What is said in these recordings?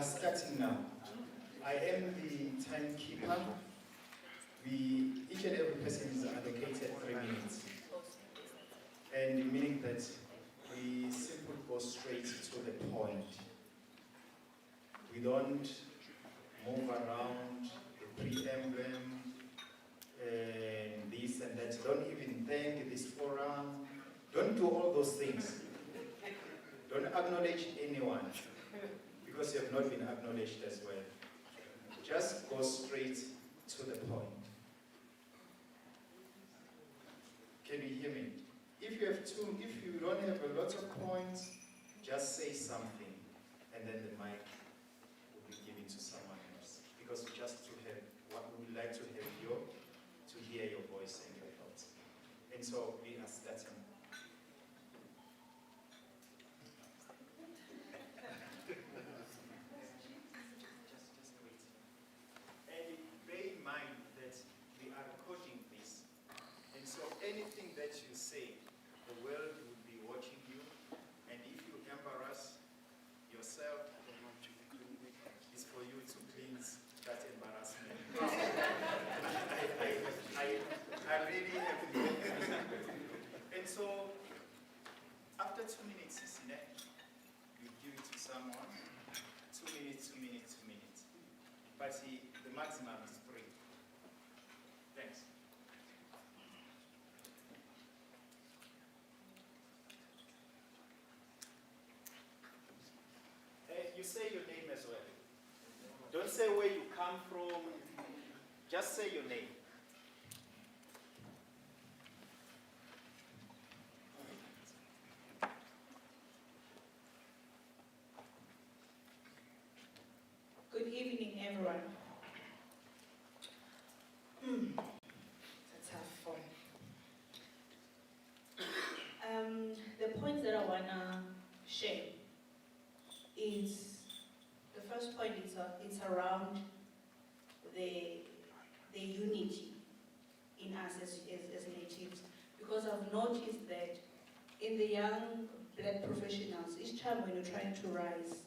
Starting now. I am the timekeeper. Each and every person is allocated 3 minutes. And meaning that we simply go straight to the point. We don't move around the preamble and this and that. Don't even thank this forum. Don't do all those things. Don't acknowledge anyone because you have not been acknowledged as well. Just go straight to the point. Can you hear me? If you don't have a lot of points, just say something, and then the mic will be given to someone else. Because just to have what we would like to have to hear your voice and your thoughts. And so we are starting. Just wait. And bear in mind that we are recording this. And so anything that you say, the world will be watching you. And if you embarrass yourself, it's for you to cleanse that embarrassment. I really have to. And so, after 2 minutes, isn't it? You give it to someone. 2 minutes, 2 minutes, 2 minutes. But the maximum is 3. Thanks. You say your name as well. Don't say where you come from. Just say your name. Good evening, everyone. It's a tough one. The points that I wanna share is the first point is it's around the unity in us as natives, because I've noticed that in the young black professionals, each time when you're trying to rise,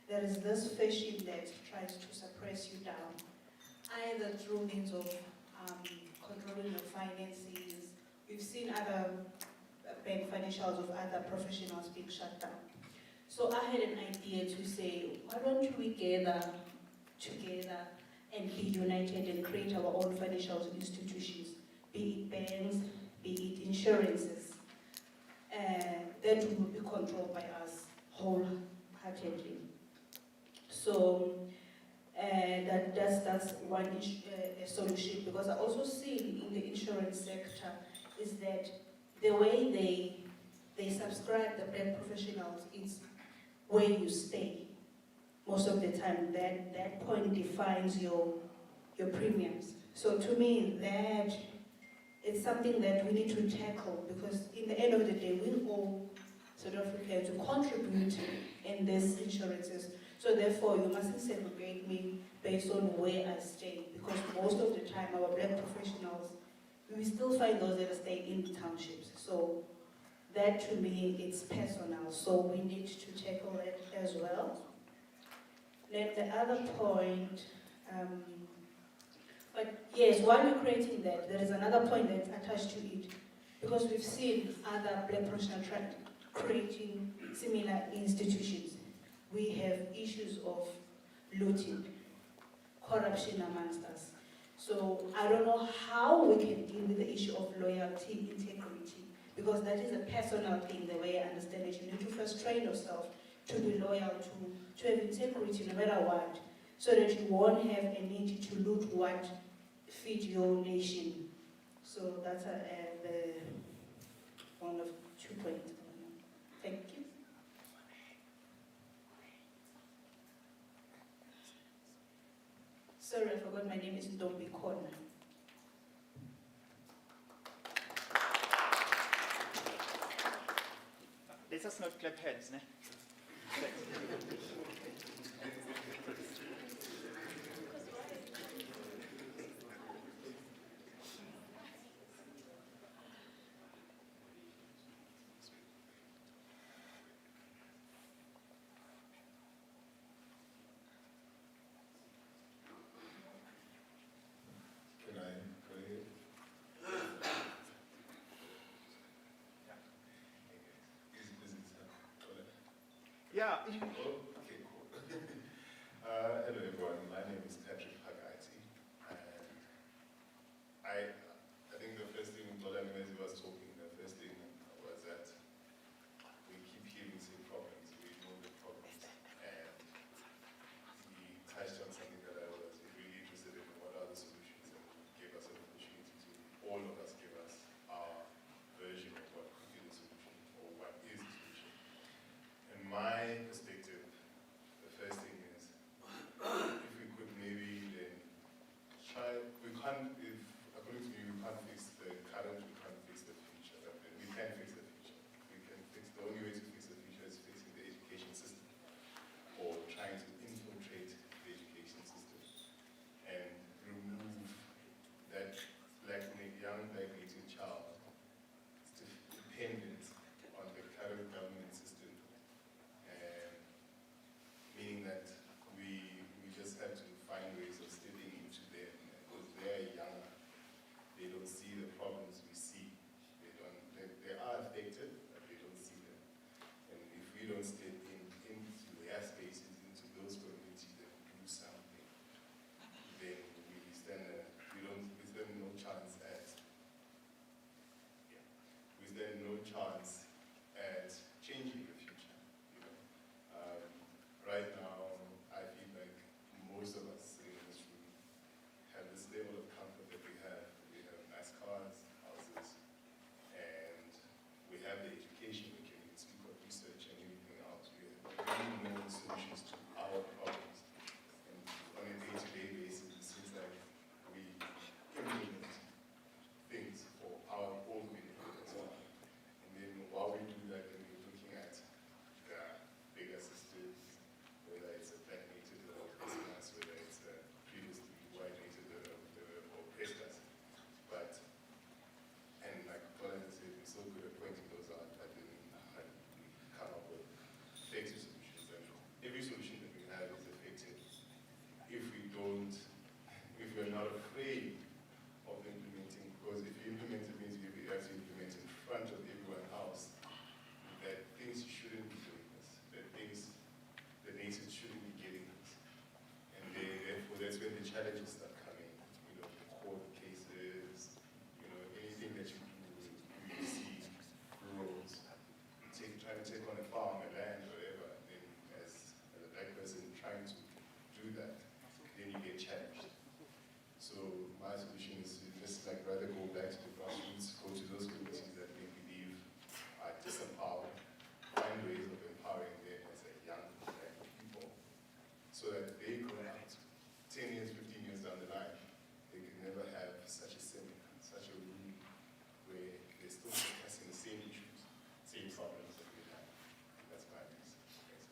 there is this fashion that tries to suppress you down, either through means of controlling your finances. We've seen other bank financials of other professionals being shut down. So I had an idea to say, why don't we gather together and be united and create our own financial institutions, be it banks, be it insurances, that will be controlled by us wholeheartedly. So that's one solution, because I also see in the insurance sector is that the way they subscribe the black professionals is where you stay. Most of the time, that point defines your premiums. So to me, that it's something that we need to tackle, because in the end of the day, we all South Africans to contribute in these insurances. So therefore, you mustn't segregate me based on where I stay, because most of the time, our black professionals, we still find those that stay in townships. So that to me, it's personal. So we need to tackle it as well. Then the other point, but yes, while we're creating that, there is another point that's attached to it, because we've seen other black professionals creating similar institutions. We have issues of looting, corruption amongst us. So I don't know how we can deal with the issue of loyalty, integrity, because that is a personal thing, the way I understand it. You need to first train yourself to be loyal, to have integrity no matter what, so that you won't have a need to loot what feed your nation. So that's the one of 2 points. Thank you. Sorry, I forgot my name is Ndombi Kona. Let us not clap hands, ne? Yeah. Okay, cool. Hello everyone, my name is Patrick Pagati, and I think the first thing Decolonizing was talking, the first thing was that we keep hearing same problems, we know the problems, and he touched on something that I was really interested in, what are the solutions, and gave us an opportunity to, all of us give us our version of what could be the solution, or what is the solution. In my perspective, the first thing is, if we could maybe then try, we can't, if, according to me, we can't fix the current, we can't fix the future, but we can fix the future. We can fix, the only way to fix the future is fixing the education system, or trying to infiltrate the education system, and remove that young black native child dependent on the current government system, and meaning that we just have to find ways of stepping into them, because they're younger, they don't see the problems we see, they are affected, but they don't see them. And if we don't step into their spaces, into those communities and do something, then we stand no chance at, we stand no chance at changing the future, you know. Right now, I feel like most of us in this room have this level of comfort that we have. We have nice cars, houses, and we have the education, we can speak of research and everything else. We really know the solutions to our problems. And on a day-to-day basis, it seems like we implement things for our own benefit and so on. And then while we do that, then we're looking at the bigger systems, whether it's a black native that oppressed us, whether it's a previously white native that oppressed us. But, and like Colin said, we're so good at pointing those out, but then we come up with effective solutions. And every solution that we have is effective if we're not afraid of implementing, because if you implement it means you have to implement in front of everyone else, that things shouldn't be doing this, that things the natives shouldn't be getting this. And therefore that's when the challenges start coming, you know, court cases, you know, anything that you do, you see rules, trying to take on a farm, a land, whatever, then as a black person trying to do that, then you get challenged. So my solution is to just like rather go back to the grassroots, go to those communities that we believe are disempowered, find ways of empowering them as a young black people, so that they grow out 10 years, 15 years down the line, they can never have such a room where they're still discussing the same issues, same problems that we have. That's my piece. Thanks.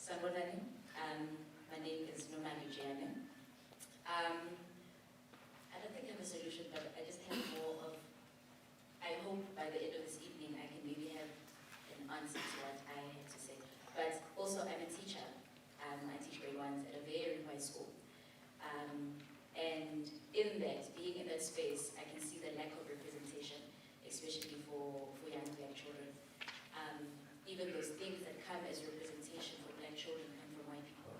Sanibonani. My name is Nomani Jiane. I don't think I have a solution, but I just have more of, I hope by the end of this evening I can maybe have an answer to what I had to say. But also I'm a teacher. I teach grade ones at a very high school. And in that, being in that space, I can see the lack of representation, especially for young black children. Even those things that come as representation for black children come from white people.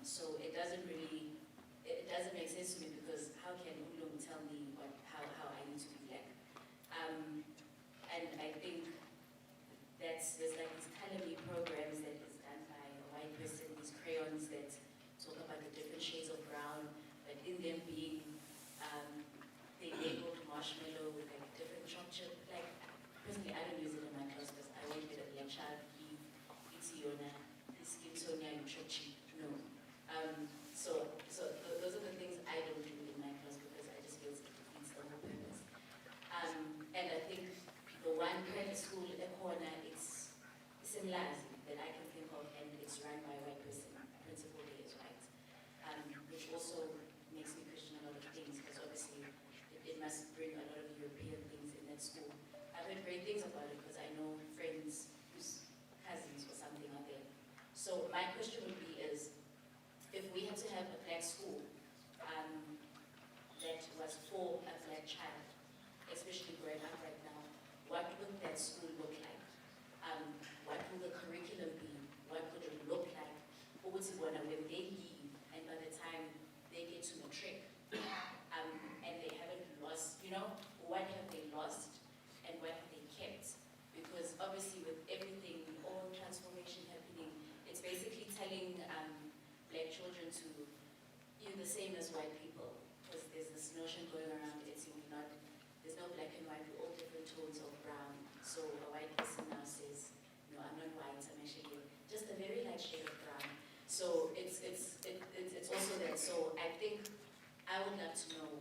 So it doesn't make sense to me, because how can Ulum tell me how I need to be black? And I think there's like these color-me programs that is done by a white person, these crayons that talk about the different shades of brown, but in them being, they labeled marshmallow with like different chocolate. Like, personally, I don't use it in my class because I won't get a black child, it's Yona, it's Sonia, you chochi. No. So those are the things I don't do in my class, because I just feel it defeats the whole purpose. And I think the one private school in the corner, it's in Lazi that I can think of, and it's run by a white person. Principal there is white, which also makes me question a lot of things, because obviously it must bring a lot of European things in that school. I've heard great things about it because I know friends whose cousins or something are there. So my question would be is, if we had to have a black school that was for a black child, especially growing up right now, the same as white people, because there's this notion going around, it seems not, there's no black and white, we're all different tones of brown. So a white person now says, no, I'm not white, I'm actually just a very light shade of brown. So it's also that. So I think I would love to know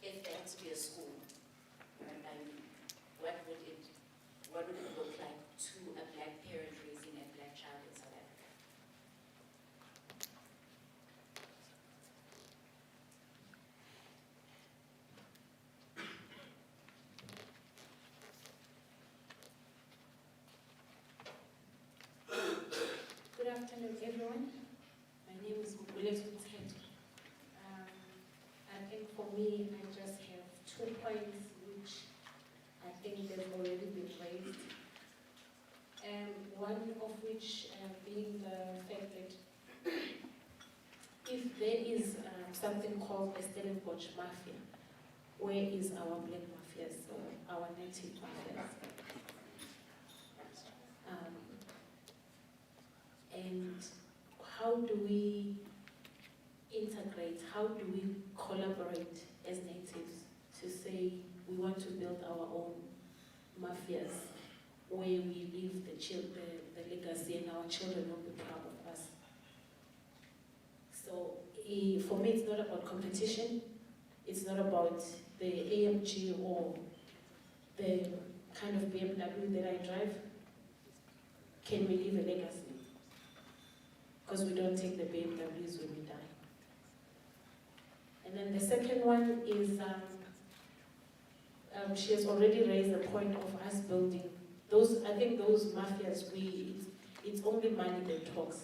if there had to be a school, right? What would it look like to a black parent raising a black child in South Africa? Good afternoon, everyone. My name is Mbuletu Ted. I think for me, I just have 2 points which I think they've already been raised. One of which being the fact that if there is something called a Stellenbosch mafia, where is our black mafias, our native mafias? And how do we integrate, how do we collaborate as natives to say we want to build our own mafias where we leave the legacy and our children will be proud of us? So for me, it's not about competition, it's not about the AMG or the kind of BMW that I drive. Can we leave a legacy? Because we don't take the BMWs when we die. And then the second one is, she has already raised the point of us building those. I think those mafias, it's only money that talks.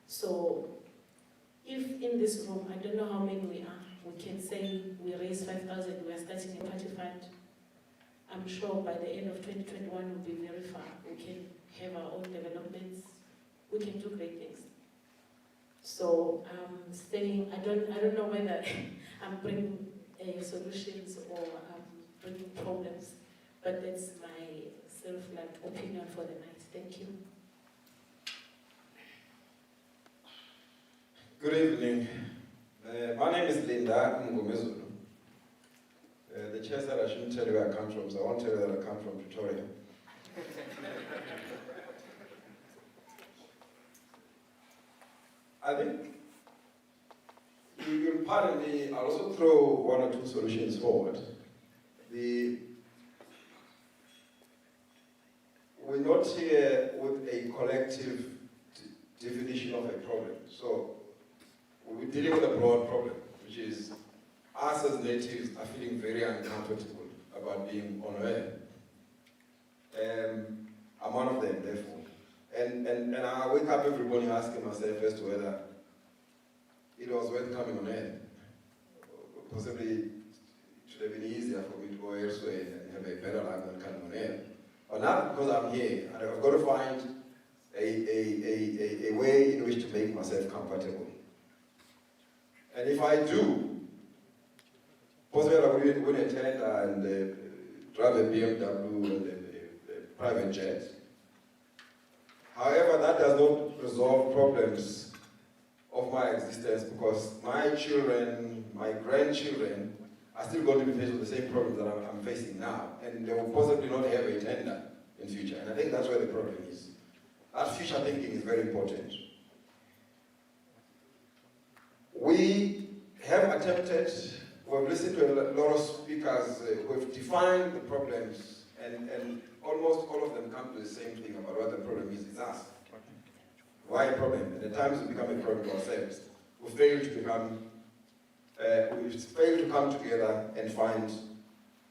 So if in this room, I don't know how many we are, we can say we raise 5,000, we are starting a party fund. I'm sure by the end of 2021 we'll be very far. We can have our own developments. We can do great things. So saying, I don't know whether I'm bringing solutions or I'm bringing problems, but that's my opinion for the night. Thank you. Good evening. My name is Linda Ngomezulu. The chair said I shouldn't tell you where I come from, so I won't tell you that I come from Pretoria. I think you'll pardon me, I'll also throw 1 or 2 solutions forward. We're not here with a collective definition of a problem. So we're dealing with a broad problem, which is us as natives are feeling very uncomfortable about being on earth. I'm one of them, therefore. And I wake up every morning asking myself as to whether it was worth coming on earth. Possibly it should have been easier for me to go elsewhere and have a better life than coming on earth. But not because I'm here. I've got to find a way in which to make myself comfortable. And if I do, possibly I will win a tender and drive a BMW and a private jet. However, that does not resolve problems of my existence, because my children, my grandchildren are still going to be faced with the same problems that I'm facing now, and they will possibly not have a tender in future. And I think that's where the problem is. That future thinking is very important. We have attempted, we've listened to a lot of speakers who have defined the problems, and almost all of them come to the same thing about what the problem is. It's us. Why a problem? And at times we become a problem to ourselves. We fail to come together and find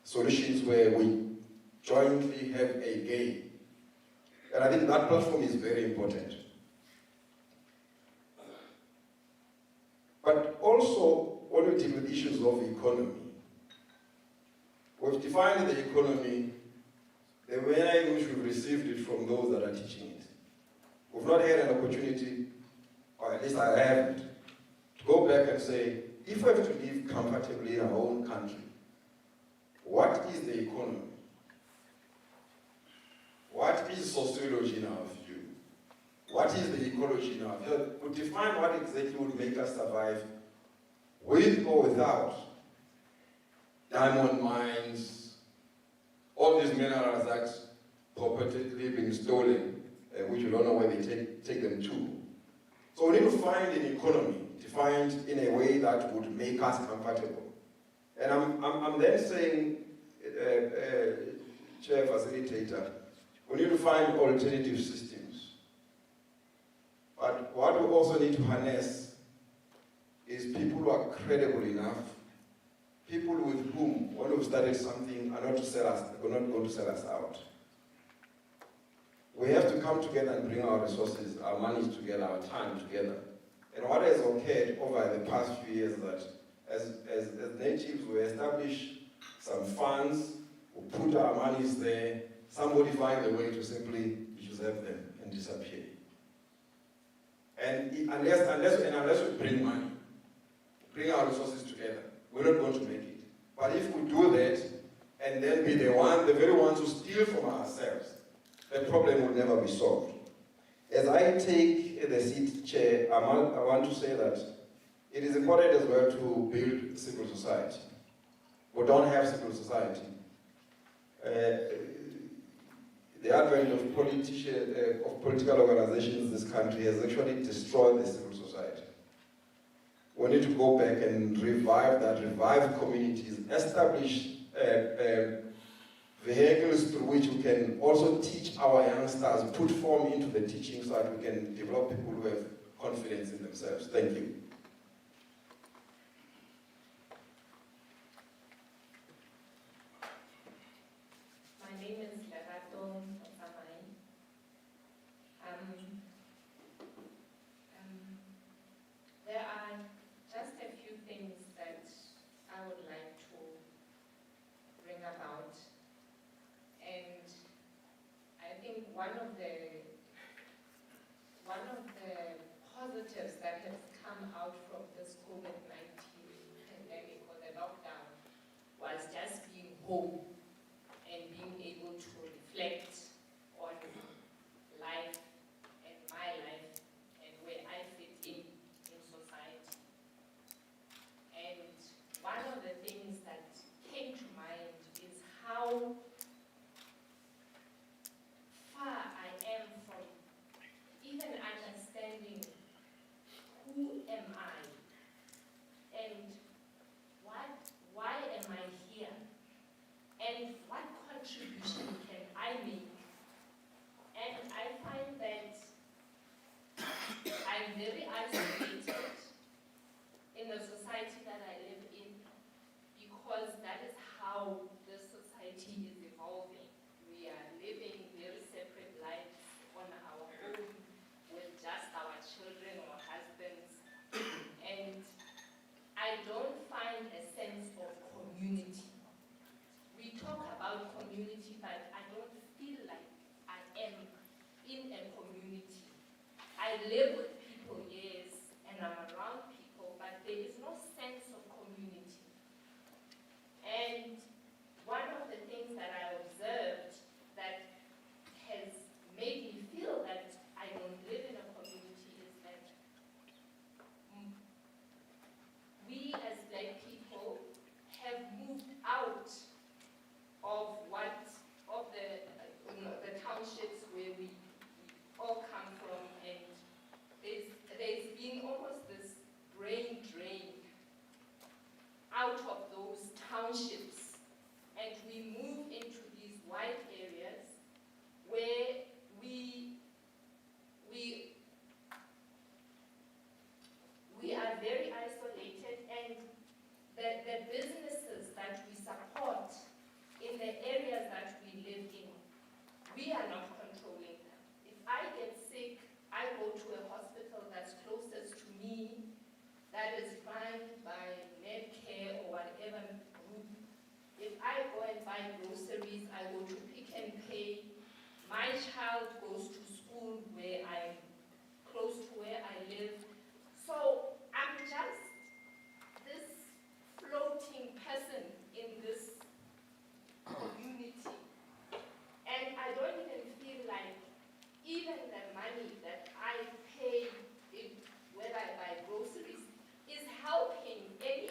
solutions where we jointly have a gain. And I think that platform is very important. But also, when we deal with issues of economy, we've defined the economy the way in which we've received it from those that are teaching it. We've not had an opportunity, or at least I haven't, to go back and say, if we have to live comfortably in our own country, what is the economy? What is sociology in our view? What is the ecology in our view? We define what exactly would make us survive with or without diamond mines, all these minerals that purportedly being stolen, which you don't know where they take them to. So we need to find an economy defined in a way that would make us comfortable. And I'm then saying, Chair Facilitator, we need to find alternative systems. But what we also need to harness is people who are credible enough, people with whom, when we've started something, are not to sell us, are not going to sell us out. We have to come together and bring our resources, our money together, our time together. And what has occurred over the past few years is that as natives, we establish some funds, we put our monies there, somebody finds a way to simply usurp them and disappear. And unless we bring money, bring our resources together, we're not going to make it. But if we do that, and then be the very ones who steal from ourselves, the problem will never be solved. As I take the seat, Chair, I want to say that it is important as well to build civil society. We don't have civil society. The advent of political organizations in this country has actually destroyed the civil society. We need to go back and revive that, revive communities, establish vehicles through which we can also teach our youngsters, put form into the teaching so that we can develop people who have confidence in themselves. Thank you. My name is Lerato Samai. There are just a few things that I would like to bring about. And I think one of the positives that has come out from this COVID-19 pandemic or the lockdown was just being home and being able to reflect on life and my life and where I fit in society. And one of the things that came to mind is how far I am from even understanding who am I and why am I here and what contribution can I make. And I find that I'm very isolated in the society that I live in because that is how the society is evolving. We are living very separate lives on our own with just our children or husbands. And I don't find a sense of community. We talk about community, but I don't feel like I am in a community. I live with people, yes, and I'm around people, but there is no sense of community. And one of the things that I observed that has made me feel that I don't live in a community is that we as Black people have moved out of the townships where we all come from, and there's been almost this brain drain out of those townships, and we move into these white areas where we are very isolated, and the businesses that we support in the areas that we live in, we are not controlling them. If I get sick, I go to a hospital that's closest to me, that is run by Medcare or whatever group. If I go and buy groceries, I go to Pick and Pay. My child goes to school where I'm close to where I live. So I'm just this floating person in this community. And I don't even feel like even the money that I pay, whether I buy groceries, is helping any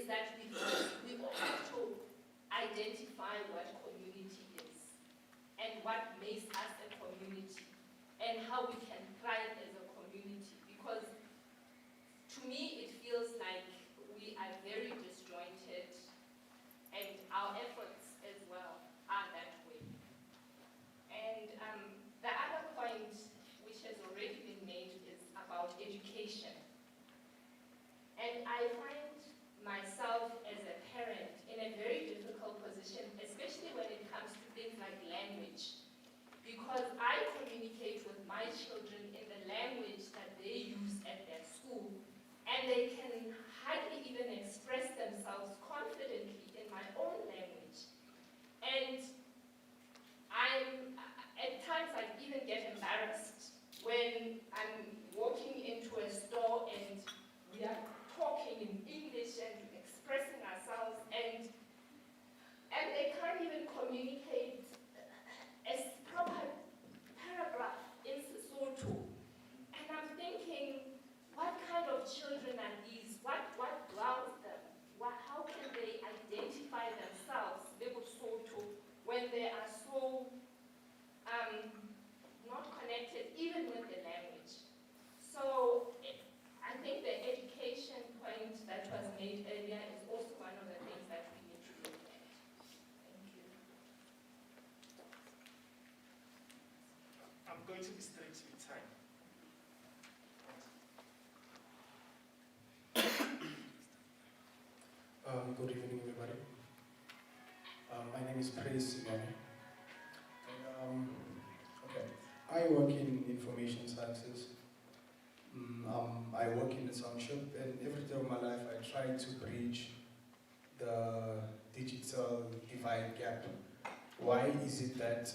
that we all have to identify what community is and what makes us a community and how we can thrive as a community. Because to me, it feels like we are very disjointed, and our efforts as well are that way. And the other point, which has already been made, is about education. And I find myself as a parent in a very difficult position, especially when it comes to things like language, because I communicate with my children in the language that they use at their school, and they can hardly even express themselves confidently in my own language. And at times I even get embarrassed when I'm walking into a store and we are talking in English and expressing ourselves, and they can't even communicate a proper paragraph in Sesotho. And I'm thinking, what kind of children are these? What grounds them? How can they identify themselves, Sesotho, when they are so not connected even with the language? So I think the education point that was made earlier is also one of the things that we need to look at. Thank you. I'm going to be straight with time. Good evening, everybody. My name is Praise Simone. Okay, I work in information sciences. I work in the township, and every day of my life I try to bridge the digital divide gap. Why is it that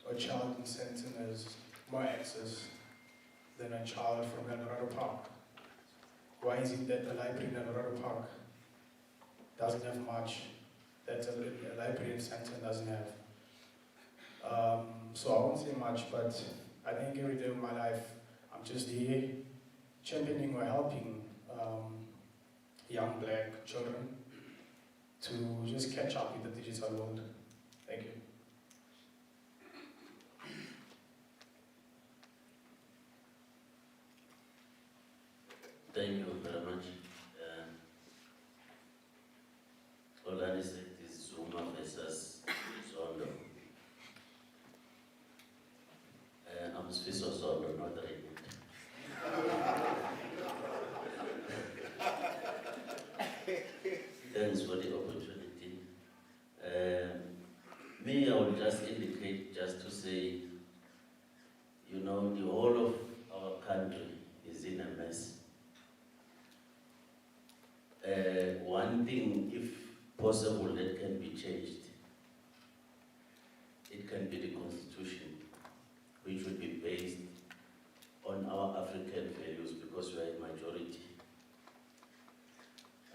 a child in Senton has more access than a child from Eldorado Park? Why is it that the library in Eldorado Park doesn't have much that a library in Senton doesn't have? So I won't say much, but I think every day of my life I'm just here championing or helping young black children to just catch up with the digital world. Thank you. Thank you very much. All I said is Zuma versus Zondo. I'm Swiss or Zondo, not Raymond. Thanks for the opportunity. Me, I will just indicate, just to say, you know, the whole of our country is in a mess. One thing, if possible, that can be changed, it can be the constitution, which would be based on our African values, because we are a majority.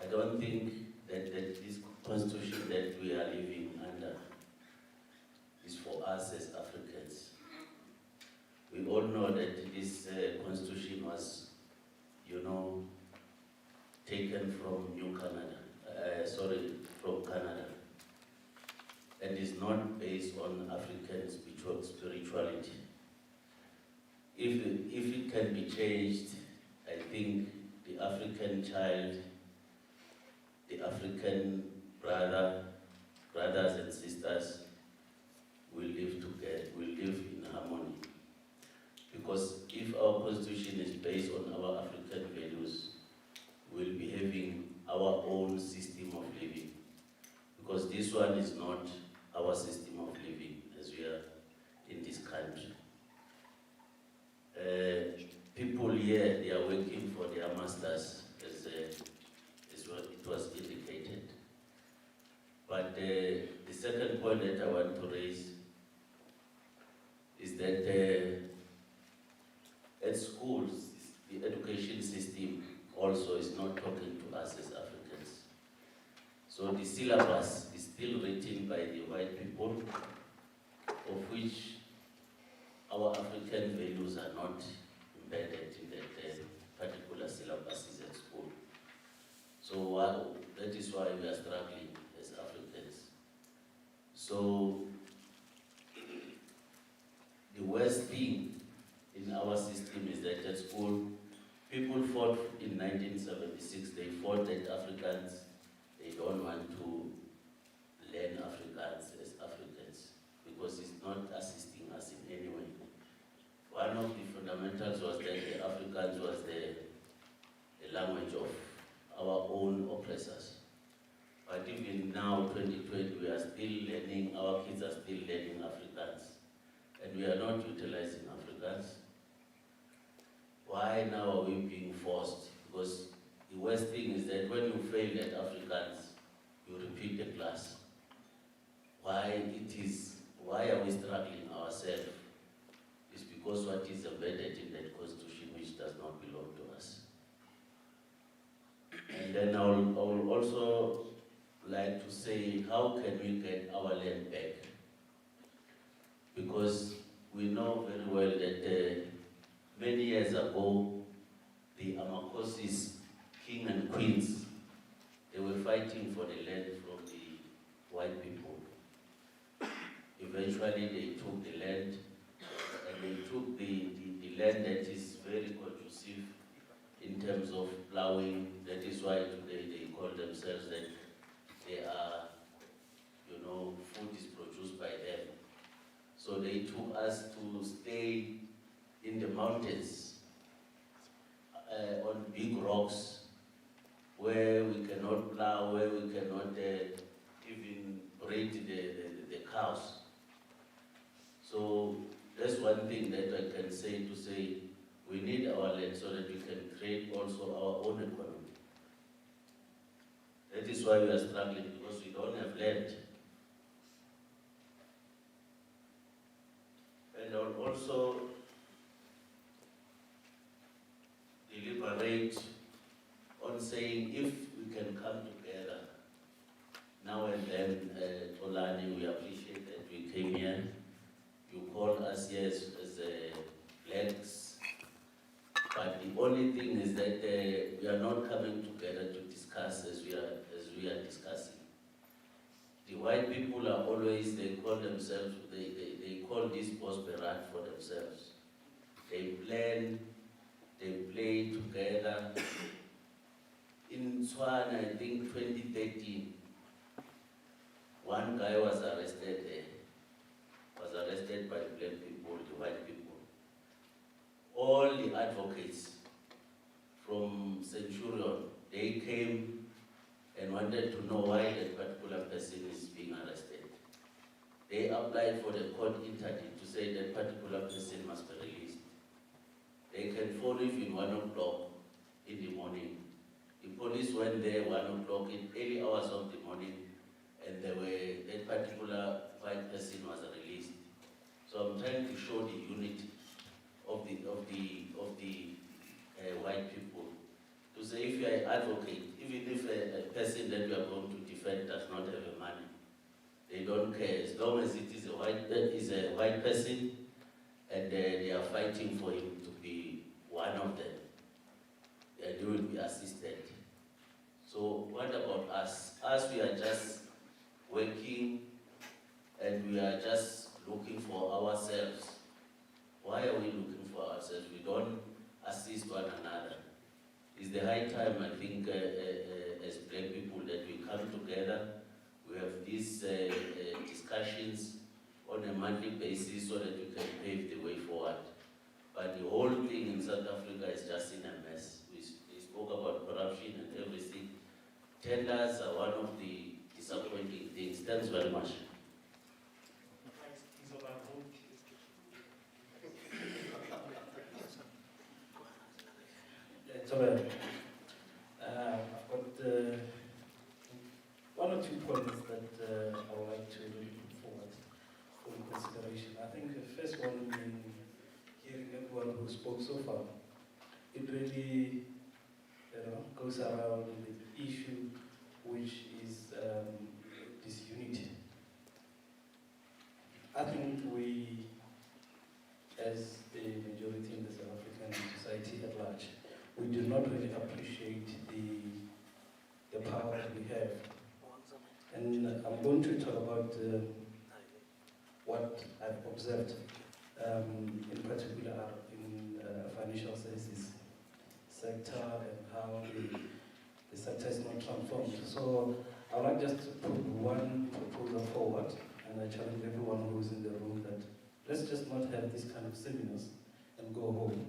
I don't think that this constitution that we are living under is for us as Africans. We all know that this constitution was, you know, taken from from Canada, and is not based on African spirituality. If it can be changed, I think the African child, the African brothers and sisters will live together, will live in harmony. Because if our constitution is based on our African values, we'll be having our own system of living. Because this one is not our system of living as we are in this country. People here, they are working for their masters, as what it was indicated. But the second point that I want to raise is that at schools, the education system also is not talking to us as Africans. So the syllabus is still written by the white people, of which our African values are not embedded in that particular syllabus at school. So we are struggling as Africans. So, the worst thing in our system is that at school, people fought in 1976, they fought that Africans, they don't want to learn Afrikaans as Africans because it's not assisting us in any way. One of the fundamentals was that the Afrikaans was the language of our own oppressors. But even now, 2020, we are still learning, our kids are still learning Afrikaans. And we are not utilizing Afrikaans. Why now are we being forced? Because the worst thing is that when you fail at Afrikaans, you repeat the class. Why are we struggling ourselves? It's because what is embedded in that constitution which does not belong to us. And then I will also like to say, how can we get our land back? Because we know very well that many years ago, the Amakosis, king and queens, they were fighting for the land from the white people. Eventually, they took the land, and they took the land that is very conducive in terms of plowing. That is why today they call themselves that they are, food is produced by them. So they took us to stay in the mountains, on big rocks, where we cannot plow, where we cannot even breed the cows. So that's one thing that I can say to say we need our land so that we can create also our own economy. That is why we are struggling, because we don't have land. And I'll also deliberate on saying if we can come together now and then. Olani, we appreciate that we came here. You called us here as blacks, but the only thing is that we are not coming together to discuss as we are discussing. The white people are always, they call themselves, they call this Bosberat for themselves. They plan, they play together. In Tswana, I think 2013, one guy was arrested there. Was arrested by the black people, the white people. All the advocates from Centurion, they came and wanted to know why that particular person is being arrested. They applied for the court interdict to say that particular person must be released. They can phone even 1 o'clock in the morning. The police went there 1 o'clock in early hours of the morning, and that particular white person was released. So I'm trying to show the unity of the white people. To say if you are an advocate, even if a person that you are going to defend does not have the money, they don't care. As long as it is a white person, and they are fighting for him to be one of them, and they will be assisted. So what about us? Us, we are just working, and we are just looking for ourselves. Why are we looking for ourselves? We don't assist one another. It's the high time, I think, as black people, that we come together. We have these discussions on a monthly basis so that we can pave the way forward. But the whole thing in South Africa is just in a mess. We spoke about corruption and everything. Tenders are one of the disappointing things. Thanks very much. Xubera, I've got one or two points that I would like to really put forward for consideration. I think the first one, in hearing everyone who spoke so far, it really goes around the issue which is disunity. I think we, as the majority in the South African society at large, we do not really appreciate the power that we have And I'm going to talk about what I've observed, in particular in financial services sector and how the sector is not transformed. So I would like just to put one proposal forward, and I challenge everyone who's in the room that let's just not have this kind of seminars and go home.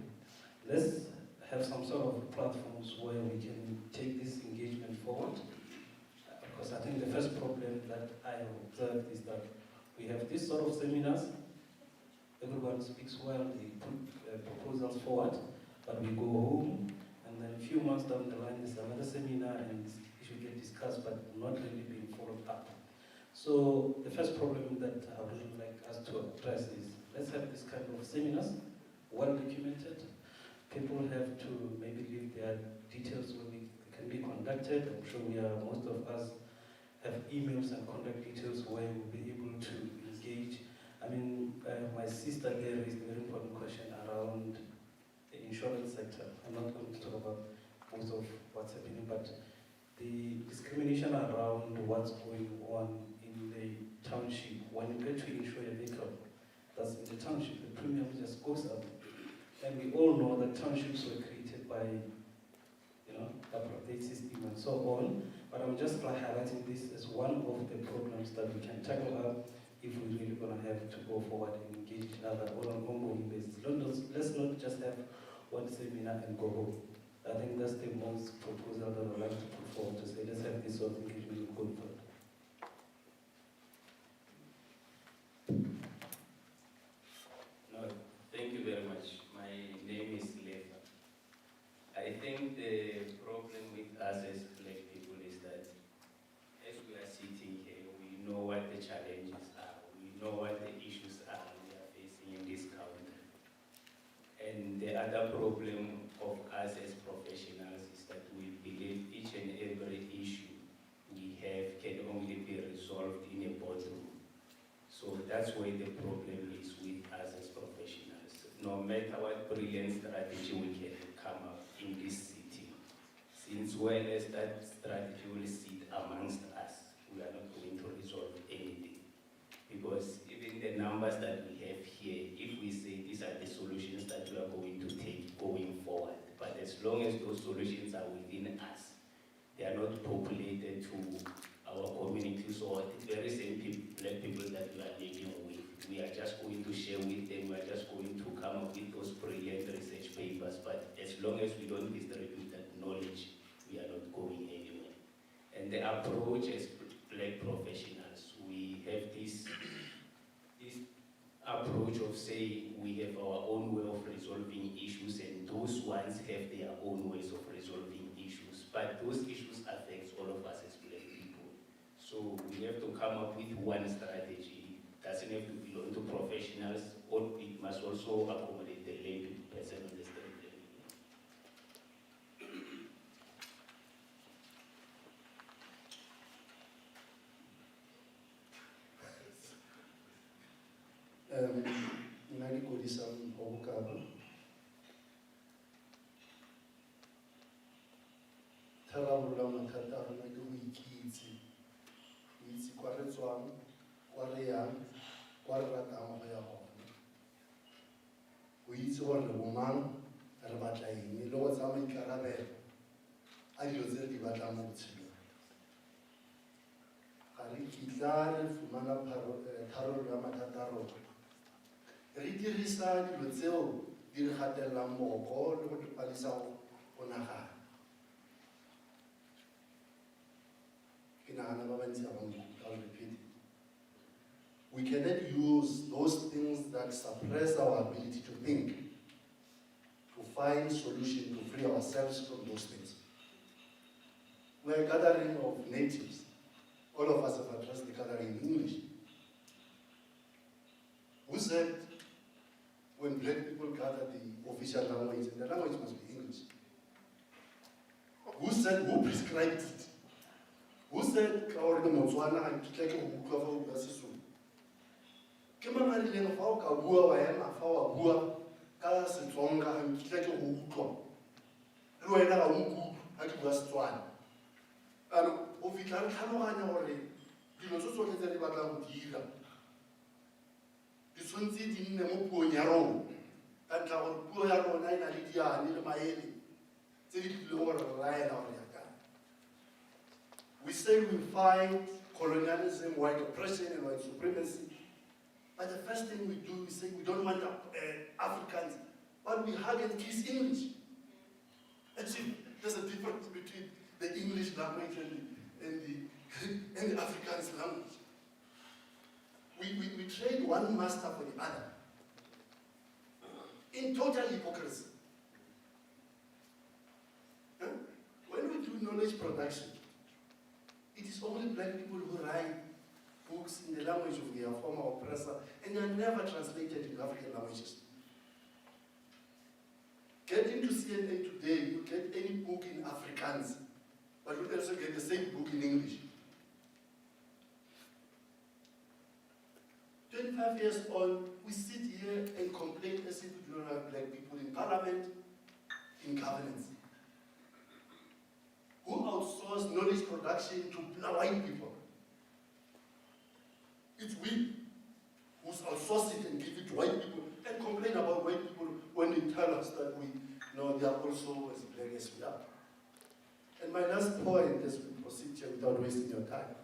Let's have some sort of platforms where we can take this engagement forward. Because I think the first problem that I have observed is that we have this sort of seminars, everyone speaks well, they put proposals forward, but we go home, and then a few months down the line there's another seminar and this issue get discussed but not really being followed up. So the first problem that I would really like us to address is, let's have this kind of seminars, well documented. People have to maybe leave their details where they can be contacted. I'm sure most of us have emails and contact details where we'll be able to engage. I mean, my sister here raised a very important question around the insurance sector. I'm not going to talk about most of what's happening, but the discrimination around what's going on in the township. When you get to insure a vehicle that's in the township, the premium just goes up. And we all know that townships were created by, apartheid system and so on. But I'm just highlighting this as one of the problems that we can tackle up if we're really going to have to go forward and engage each other on an ongoing basis. Let's not just have one seminar and go home. I think that's the most proposal that I'd like to put forward, to say let's have this sort of engagement going forward. No, thank you very much. My name is Lefa. I think the problem with us as black people is that as we are sitting here, we know what the challenges are, we know what the issues are we are facing in this country. And the other problem of us as professionals is that we believe each and every issue we have can only be resolved in a boardroom. So that's where the problem is with us as professionals. No matter what brilliant strategy we can come up in this city, since whereas that strategy will sit amongst us, we are not going to resolve anything. Because even the numbers that we have here, if we say these are the solutions that we are going to take going forward, but as long as those solutions are within us, they are not populated to our communities or the very same black people that we are living with. We are just going to share with them, we are just going to come up with those brilliant research papers, but as long as we don't distribute that knowledge, we are not going anywhere. And the approach as black professionals, we have this approach of saying we have our own way of resolving issues and those ones have their own ways of resolving issues, but those issues affect all of us as black people. So we have to come up with one strategy. It doesn't have to belong to professionals, or it must also accommodate the lay person on the street. Nna ke kodisang ho bokaba tharabollo mathata a rona ke ho itse kwa re tswang, kwa re yang, kwa re ratang ho ya hona. Ho itse hore re bomang, re batla eng, le go tsaya maikarabelo a dilo tse re di batlang mo botshelong. Ga re kitla re fumana tharollo ya mathata a rona. Re dirisa dilo tseo di re gatellang mooko le go re palisa go nagana. Ke nagana ba bantsi a ba nkutlwa, I'll repeat it. We cannot use those things that suppress our ability to think to find solution to free ourselves from those things. We're a gathering of natives. All of us have addressed the gathering in English. Who said when black people gather the official language, and the language must be English? Who said, who prescribed it? Who said, ka the Motswana and kitla ke go utlwa fa o bua Sesotho? Ke mang a rileng fa o ka bua wa ema fa wa bua ka Setsonga and kitla ke go utlwa? Le wena ga o nkutlwe ha ke bua Setswana. O fitlha re tlhaloganya gore dilo tse tsotlhe tse di batlang go dira di tshwanetse di nne mo puong ya rona ka ntlha gore puo ya rona e na le diane le maele tse di tlileng gore re laela gore ya kang. We say we fight colonialism, white oppression and white supremacy, but the first thing we do is say we don't want Africans, but we hug and kiss English. Actually, there's a difference between the English language and the Afrikaans language. We trade one master for the other in total hypocrisy. Huh? When we do knowledge production, it is only black people who write books in the language of their former oppressor, and they are never translated into African languages. Get into CNN today, you get any book in Afrikaans, but you also get the same book in English. 25 years on, we sit here and complain as if we don't have black people in parliament, in governance. Who outsource knowledge production to white people? It's we who outsource it and give it to white people and complain about white people when they tell us that they are also as black as we are. And my last point, as we proceed here without wasting your time,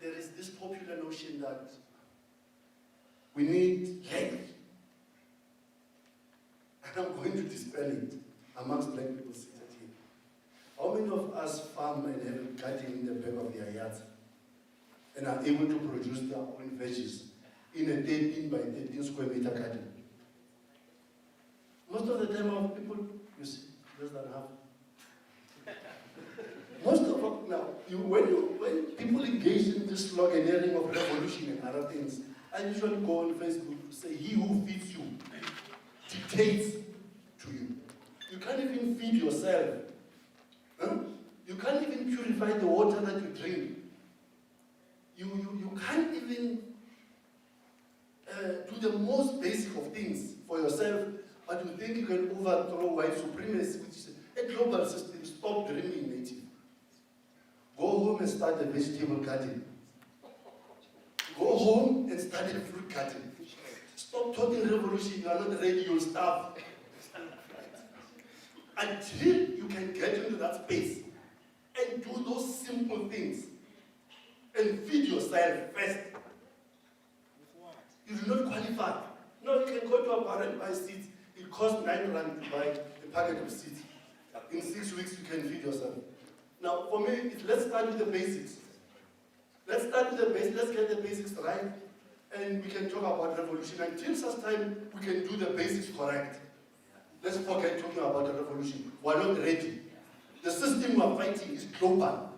there is this popular notion that we need language. And I'm going to dispel it amongst black people seated here. How many of us farm and have a garden in the back of their yards and are able to produce their own veggies in a 13 by 13 square meter garden? Most of the time, our people, you see, less than half. Most of them, now, when people engage in this sloganeering of revolution and other things, I usually go on Facebook to say, he who feeds you dictates to you. You can't even feed yourself. Huh? You can't even purify the water that you drink. You can't even do the most basic of things for yourself, but you think you can overthrow white supremacy, which is a global system. Stop dreaming, native. Go home and start a vegetable garden. Go home and start a fruit garden. Stop talking revolution, you are not ready, you'll starve. Until you can get into that space and do those simple things and feed yourself first, you do not qualify. No, you can go to a bar and buy seeds. It costs 9 rand to buy a packet of seeds. In 6 weeks, you can feed yourself. Now, for me, let's start with the basics. Let's start with the basics. Let's get the basics right, and we can talk about revolution. Until such time, we can do the basics correct. Let's forget talking about the revolution. We're not ready. The system we're fighting is global.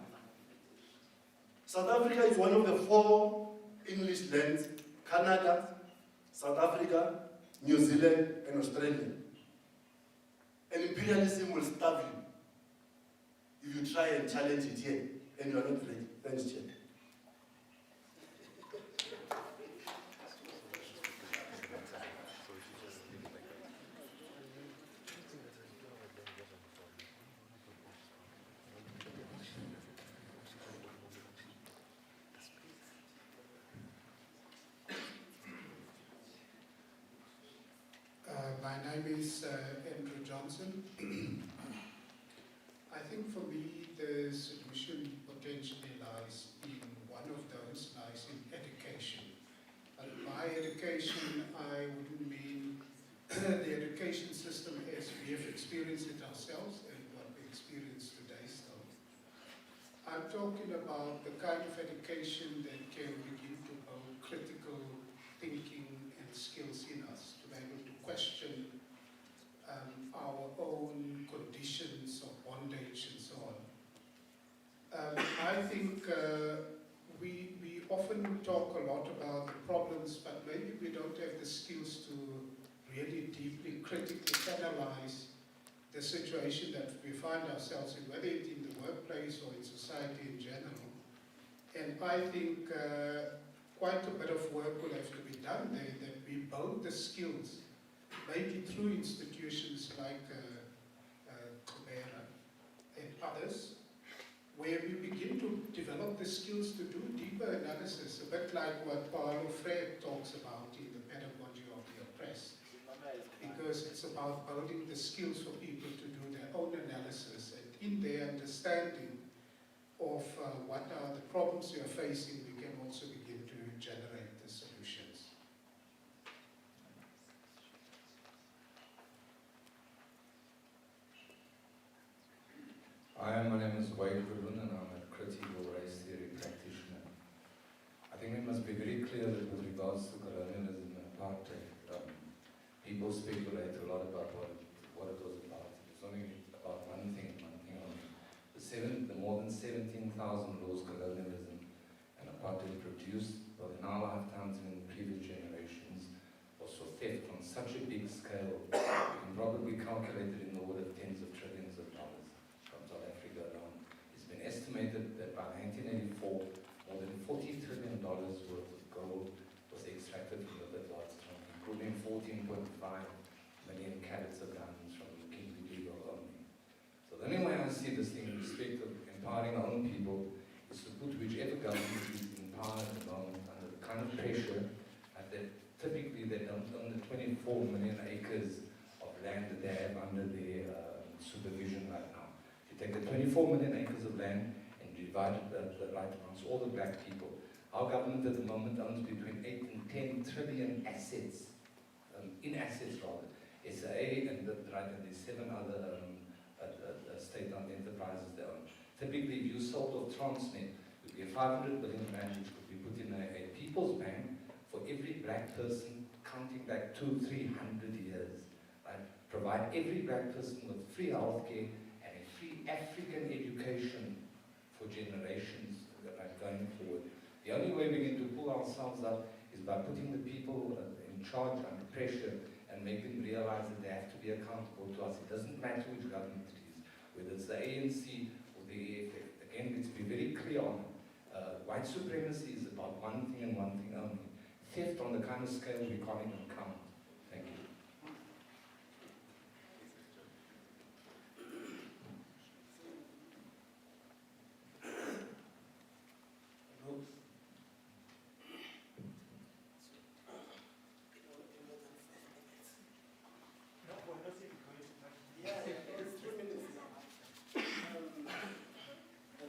South Africa is one of the 4 English lands: Canada, South Africa, New Zealand, and Australia. And imperialism will starve you if you try and challenge it here, and you are not ready. Thanks, Chair. My name is Andrew Johnson. I think for me the solution potentially lies in one of those, lies in education. And by education I wouldn't mean the education system as we have experienced it ourselves and what we experience today still. I'm talking about the kind of education that can begin to build critical thinking and skills in us, to be able to question our own conditions of bondage and so on. I think we often talk a lot about the problems, but maybe we don't have the skills to really deeply, critically analyze the situation that we find ourselves in, whether it's in the workplace or in society in general. And I think quite a bit of work will have to be done there, that we build the skills, maybe through institutions like Xubera and others, where we begin to develop the skills to do deeper analysis, a bit like what Paulo Freire talks about in the pedagogy of the oppressed. Because it's about building the skills for people to do their own analysis, and in their understanding of what are the problems we are facing, we can also begin to generate the solutions. Hi, my name is Wade Rubin and I'm a critical race theory practitioner. I think we must be very clear that with regards to colonialism and apartheid, people speculate a lot about what it was about. It's only about one thing and one thing only. The more than 17,000 laws colonialism and apartheid produced, both in our lifetimes and in previous generations, was for theft on such a big scale, you can probably calculate it in the order of tens of trillions of dollars. South Africa alone. It's been estimated that by 1984, more than $40 trillion worth of gold was extracted from the Witwatersrand, including 14.5 million carats of diamonds from the Kimberley River only. So the only way I see this thing in respect of empowering our own people is to put whichever government is in power at the moment under the kind of pressure that typically they don't own the 24 million acres of land that they have under their supervision right now. Take the 24 million acres of land and divide it right amongst all the black people. Our government at the moment owns between 8 and 10 trillion assets, in assets rather. SA and there's 7 other state-owned enterprises they own. Typically, if you sold off Transnet, it would be a 500 billion rand which could be put in a people's bank for every black person counting back 200-300 years. Right? Provide every black person with free healthcare, African education for generations going forward. The only way we're going to pull ourselves up is by putting the people in charge under pressure and make them realize that they have to be accountable to us. It doesn't matter which government it is, whether it's the ANC or the EFF. Again, let's be very clear on it. White supremacy is about one thing and one thing only. Theft on the kind of scale we can't even count. Thank you.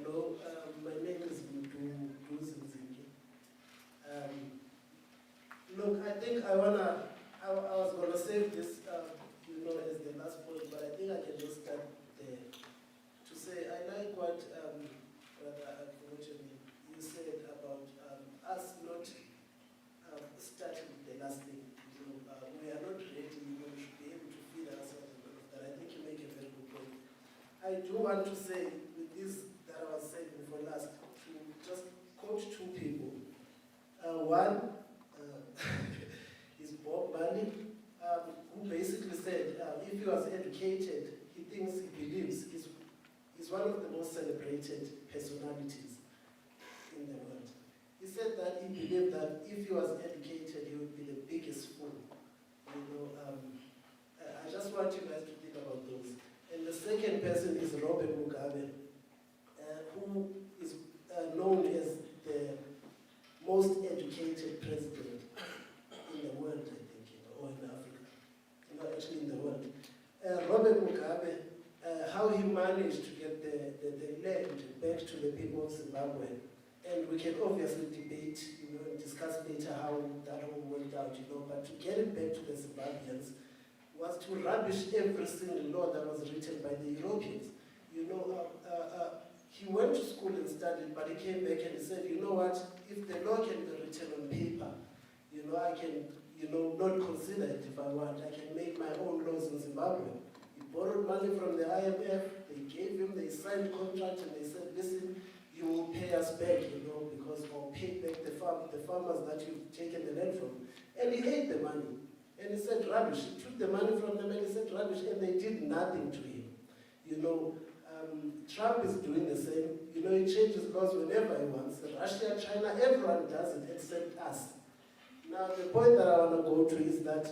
Hello, my name is Mtu. Look, I think I was gonna save this, as the last point, but I think I can just start there to say I like what you said about us not starting with the last thing. We are not ready. We should be able to feed ourselves and all of that. I think you make a very good point. I do want to say with this that I was saying before last to just quote 2 people. One is Bob Marley, who basically said if he was educated, he believes he's one of the most celebrated personalities in the world. He said that he believed that if he was educated, he would be the biggest fool. I just want you guys to think about those. And the second person is Robert Mugabe, who is known as the most educated president in the world, I think, or in Africa, actually in the world. Robert Mugabe, how he managed to get the land back to the people of Zimbabwe. And we can obviously debate, and discuss later how that all worked out, but to get it back to the Zimbabweans was to rubbish every single law that was written by the Europeans. He went to school and studied, but he came back and he said, you know what, if the law can be written on paper, I can, not consider it if I want. I can make my own laws in Zimbabwe. He borrowed money from the IMF, they signed a contract and they said, listen, you will pay us back, because I'll pay back the farmers that you've taken the land from. And he ate the money. And he said rubbish. He took the money from them and he said rubbish, and they did nothing to him. Trump is doing the same. He changes laws whenever he wants. Russia, China, everyone does it except us. Now, the point that I want to go to is that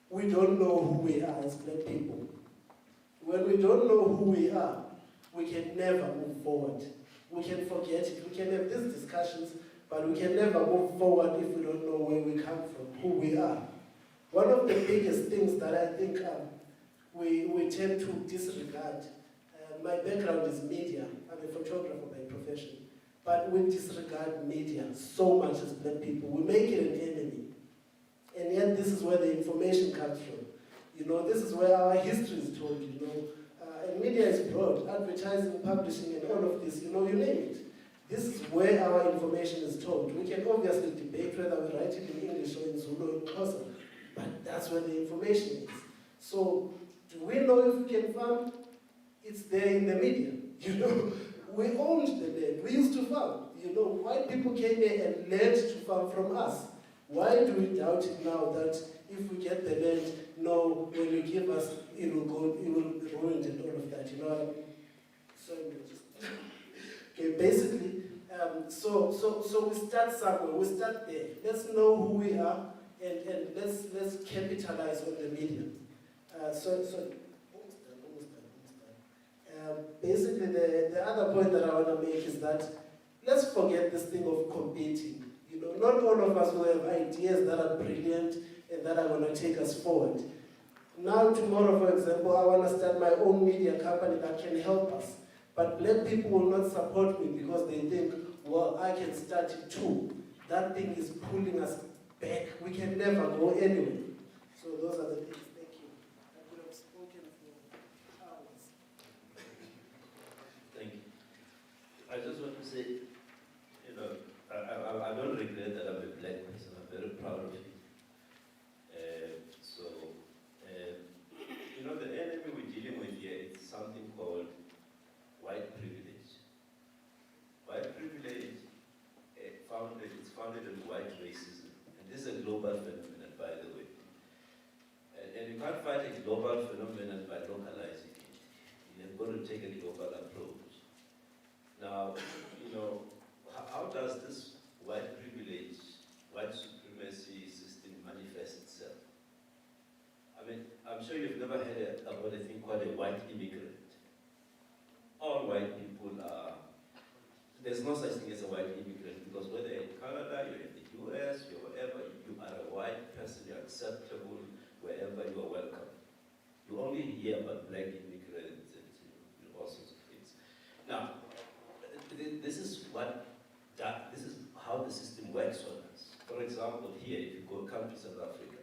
we don't know who we are as black people. When we don't know who we are, we can never move forward. we can forget it. We can have these discussions, but we can never move forward if we don't know where we come from, who we are. One of the biggest things that I think we tend to disregard, my background is media, I'm a photographer by profession, but we disregard media so much as black people. We make it an enemy. And yet this is where the information comes from. You know, this is where our history is told, you know. And media is broad, advertising, publishing, and all of this, you know, you name it. This is where our information is told. We can obviously debate whether we write it in English or in Zulu or in Xhosa, but that's where the information is. So, do we know if we can farm? It's there in the media, you know. We owned the land, we used to farm. You know, white people came here and learned to farm from us. Why do we doubt it now that if we get the land, no, when you give us, it will go, it will be ruined and all of that, you know what I mean? Sorry, okay, basically, so we start somewhere, we start there. Let's know who we are and let's capitalize on the media. Basically, the other point that I want to make is that let's forget this thing of competing. You know, not all of us will have ideas that are brilliant and that are going to take us forward. Now, tomorrow, for example, I want to start my own media company that can help us. But black people will not support me because they think, well, I can start it too. That thing is pulling us back. We can never go anywhere. So those are the things. Thank you. I could have spoken for hours. Thank you. I just want to say, you know, I don't regret that I'm a black person. I'm very proud of it. You know, the enemy we're dealing with here is something called white privilege. White privilege it's founded on white racism. And this is a global phenomenon, by the way. And you can't fight a global phenomenon by localizing it. You've got to take a global approach. Now, you know, how does this white privilege, white supremacy system manifest itself? I mean, I'm sure you've never heard about a thing called a white immigrant. All white people are, there's no such thing as a white immigrant because whether you're in Canada, you're in the US, you're wherever, you are a white person, you're acceptable wherever you are welcome. You only hear about black immigrants and all sorts of things. Now, this is how the system works on us. For example, here, if you come to South Africa,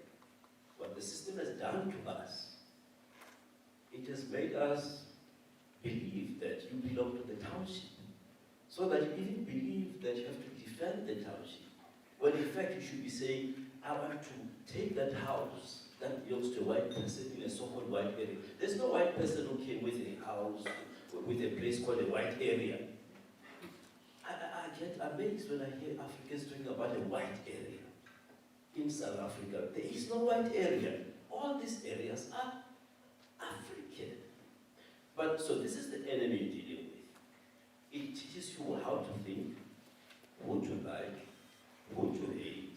what the system has done to us, it has made us believe that you belong to the township. So that you even believe that you have to defend the township. When in fact you should be saying, I want to take that house that belongs to a white person in a so-called white area. There's no white person who came with a house, with a place called a white area. I get amazed when I hear Africans talking about a white area. In South Africa, there is no white area. All these areas are African. But so this is the enemy you're dealing with. It teaches you how to think, who to like, who to hate.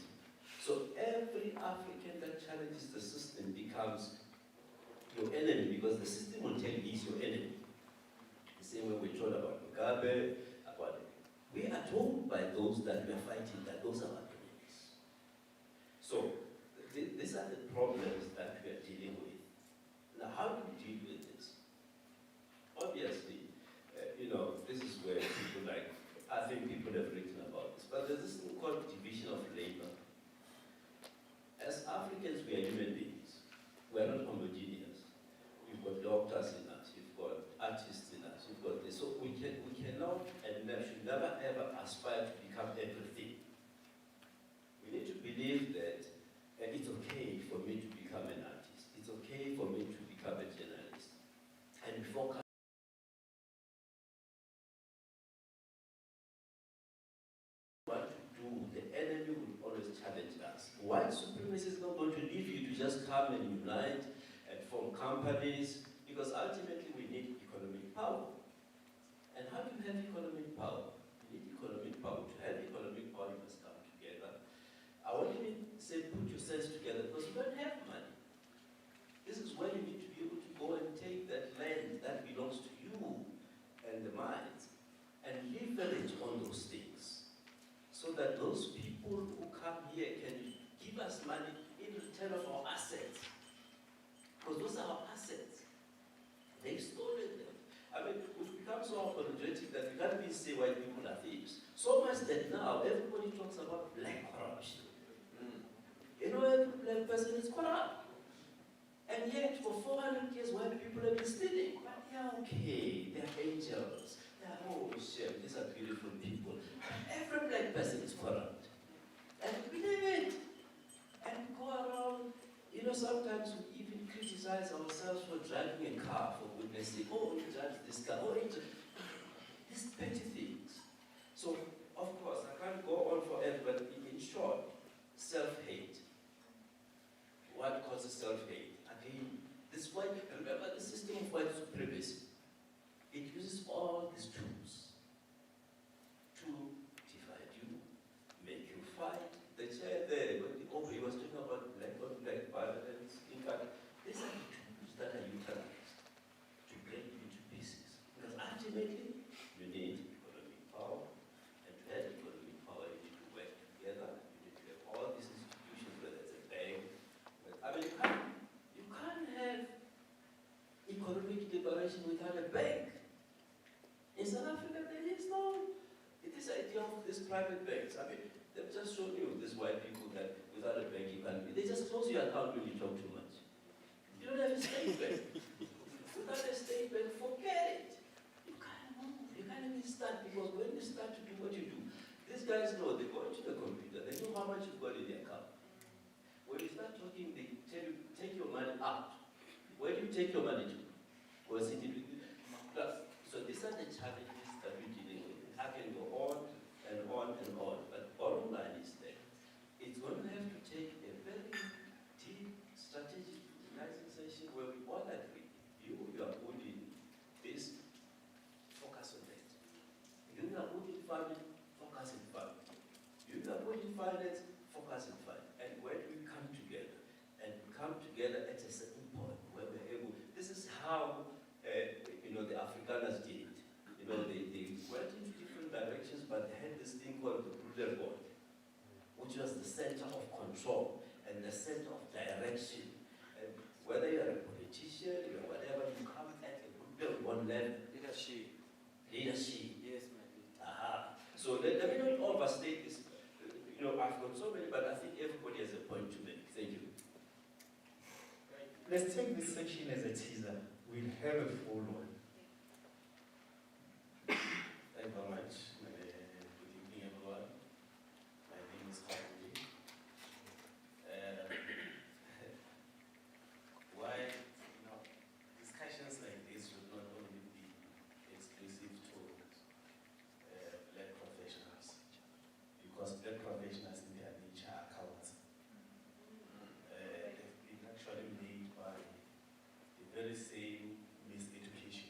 So every African that challenges the system becomes your enemy because the system will tell you he's your enemy. The same way we're told about Mugabe, we are told by those that we are fighting that those are our enemies. So these are the problems that we are dealing with. Now, how do we deal with this? Obviously, you know, this is where people like, I think people have written about this, but there's this thing called division of labor. As Africans, we are human beings. We are not homogeneous. You've got doctors in us, you've got artists in us, you've got this. So we cannot and should never ever aspire to become everything. We need to believe that it's okay for me to become an artist. It's okay for me to become a journalist. And before what to do, the enemy will always challenge us. White supremacy is not going to leave you to just come and unite and form companies, because ultimately we need economic power. And how do you have economic power? You need economic power. To have economic power, you must come together. I won't even say put yourselves together because you don't have money. This is where you need to be able to go and take that land that belongs to you and the mines and leverage on those things so that those people who come here can give us money in return of our assets. Because those are our assets. They've stolen them. I mean, we've become so apologetic that we can't even say white people are thieves. So much that now everybody talks about black corruption. You know, every black person is corrupt. And yet, for 400 years, white people have been stealing. But they're okay, they're angels. They're, oh, shit, these are beautiful people. Every black person is corrupt. And we believe it. And we go around, you know, sometimes we even criticize ourselves for driving a car, for goodness sake. Oh, he drives this car. Oh, these petty things. So, of course, I can't go on forever, but in short, self-hate. What causes self-hate? Again, this white, remember the system of white supremacy. It uses all these tools to divide you, make you fight. The chair there, when he was talking about black on black violence. In fact, these are the tools that are utilized to break you to pieces. Because ultimately, you need economic power, and to have economic power, you need to work together. You need to have all these institutions, whether it's a bank. I mean, you can't have economic liberation without a bank. In South Africa, there is no, this idea of these private banks. I mean, they've just shown you, these white people, that without a bank you can't be. They just close your account when you talk too much. You don't have a state bank. Without a state bank, forget it. You can't move. You can't even start, because when you start to do what you do, these guys know, they go into the computer, they know how much you've got in their account. When you start talking, they tell you, take your money out. Where do you take your money to? Was it plus? So these are the challenges that we're dealing with. I can go on and on and on, but bottom line is that it's going to have to take a very deep strategic organizing session where we all agree. You are good in this, focus on that. You are good in farming, focus on farming. You are good in finance, focus on finance. And when we come together, and we come together at a certain point where we're able, this is how you know, the Afrikaners did it. You know, they went into different directions, but they had this thing called the Bruderboard, which was the center of control and the center of direction. And whether you're a politician or whatever, you come at a Bruderboard level. Leadership. Yes, my dear. Aha. So let me not overstate this. You know, I've got so many, but I think everybody has a point to make. Thank you. Let's take this section as a teaser. We'll have a full one. Thank you very much. Good evening, everyone. My name is Kabuji. Why, you know, discussions like this should not only be exclusive to black professionals, because black professionals in their nature are cowards. They've been actually made by the very same miseducation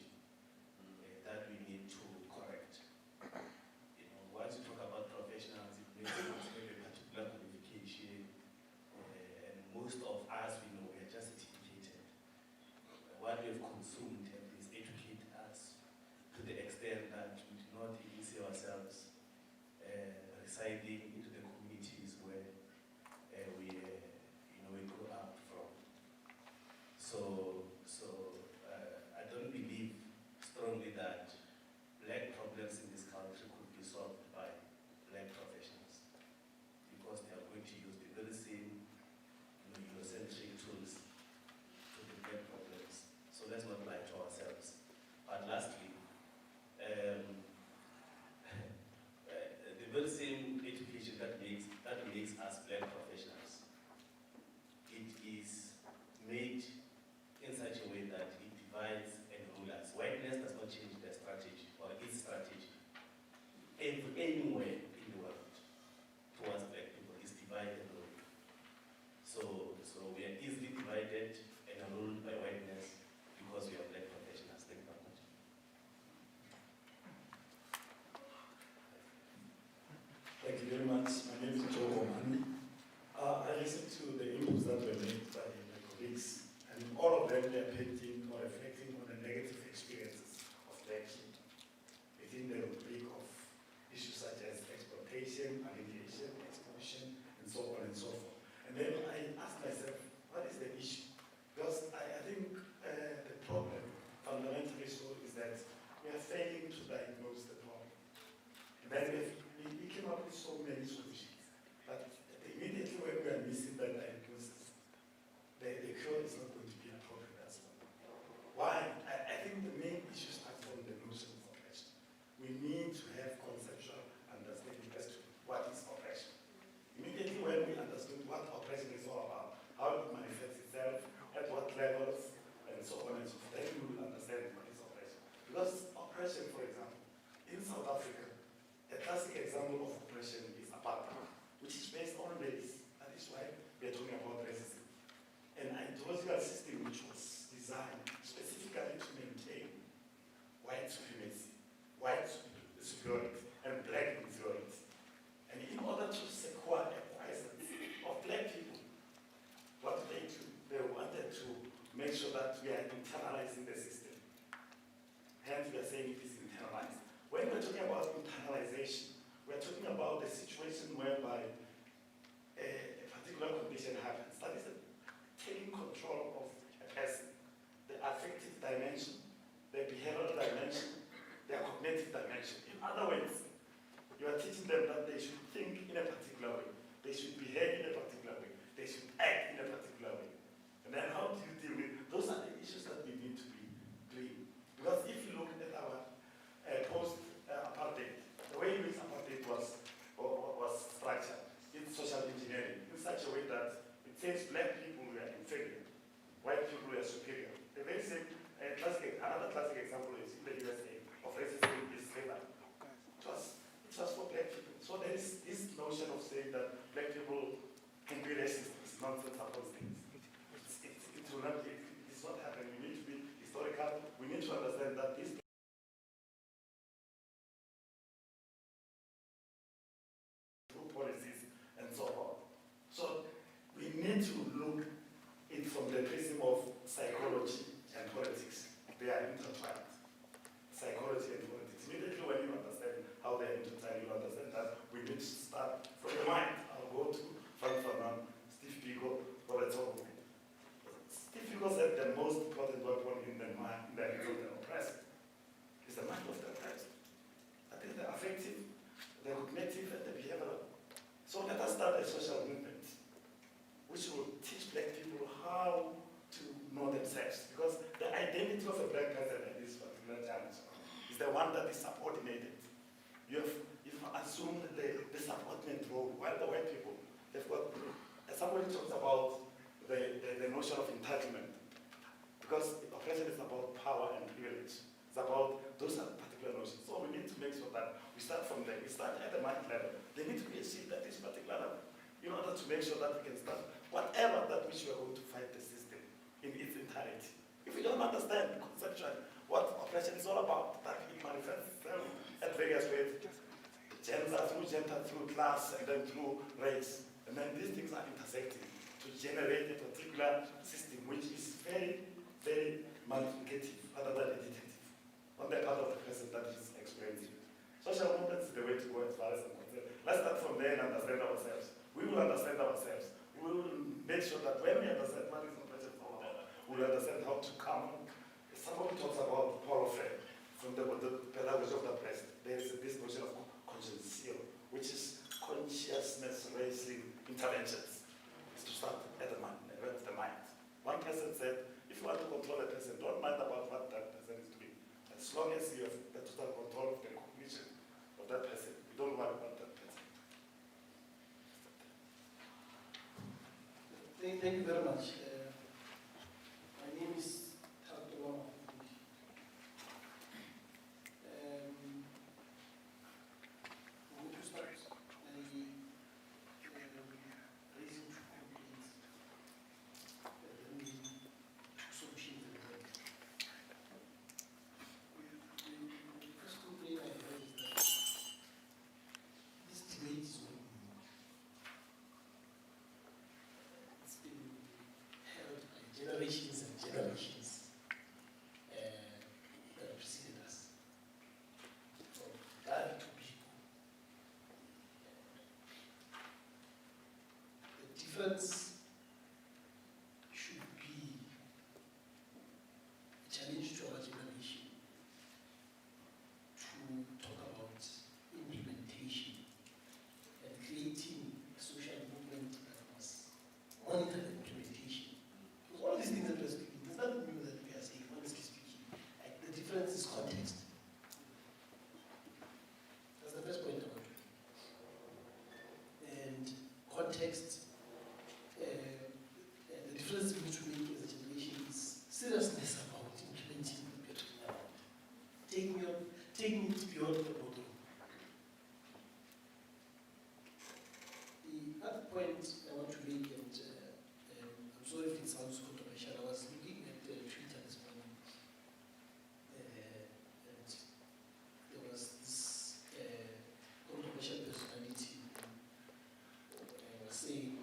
Then we came up with so many solutions. But immediately when we are missing that diagnosis, the cure is not going to be appropriate as well. Why? I think the main issue starts from the notion of oppression. We need to have conceptual understanding as to what is oppression. Immediately when we understood what oppression is all about, how it manifests itself, at what levels, and so on and so forth, then we will understand what is oppression. Because oppression, for example, in South Africa, a classic example of oppression is apartheid, which is based on race. That is why we are talking about racism. An ideological system which was designed specifically to maintain white supremacy, white superiority, and black inferiority. And in order to secure a quiescence of black people, what they do, they wanted to make sure that we are internalizing the system. Hence, we are saying it is internalized. When we're talking about internalization, we're talking about the situation whereby a particular condition happens. That is taking control of a person, the affective dimension, the behavioral dimension, their cognitive dimension. In other words, you are teaching them that they should think in a particular way, they should behave in a particular way, they should act in a particular way. And then how do you deal with those are the issues that we need to be doing. Because if you look at our post-apartheid, the way in which apartheid was structured, it's social engineering in such a way that it says black people were inferior, white people were superior. The very same, another classic example is in the USA of racism is slavery. It was for black people. So there is this notion of saying that black people can be racist. It's nonsense about things. It's not happening. We need to be historical. We need to understand that these policies and so on. So we need to look it from the prism of psychology and politics. They are intertwined. Psychology and politics. Immediately when you understand how they are intertwined, you understand that we need to start from the mind. I'll go to Frank Fanon, Steve Biko, Lorenzo. Steve Biko said the most important weapon in the mind, in the hands of the oppressed, is the mind of the oppressed. That is the affective, the cognitive, and the behavioral. So let us start a social movement which will teach black people how to know themselves. Because the identity of a black person at this particular challenge is the one that is subordinated. You've assumed the subordinate role, while the white people, they've got, somebody talks about the notion of entitlement. Because oppression is about power and privilege. It's about those particular notions. So we need to make sure that we start from there. We start at the mind level. They need to be achieved at this particular level in order to make sure that we can start whatever that which we are going to fight the system in its entirety. If we don't understand conceptually what oppression is all about, that it manifests itself at various ways, gender, through class, and then through race. And then these things are intersecting to generate a particular system which is very, very multiplicative rather than additive on the part of the person that is experiencing it. Social movements is the way to go as far as I'm concerned. Let's start from there and understand ourselves. We will understand ourselves. We will make sure that when we understand what is oppression over there, we will understand how to come. Somebody talks about Paul Frey from the pedagogy of the press. There is this notion of conscientio, which is consciousness raising interventions. It's to start at the mind. One person said, if you want to control a person, don't mind about what that person is doing. As long as you have the total control of the cognition of that person, you don't worry about that person. Thank you very much. My name is Tato. To start, raising two complaints. Solutions. The first complaint I heard is that this debate is not new. It's been is context. That's the first point I want to make. And context, the difference we need to make as a generation is seriousness about implementing the better, taking it beyond the body. The other point I want to make, and I'm sorry if it sounds controversial, I was looking at Twitter this morning, and there was this controversial personality was saying,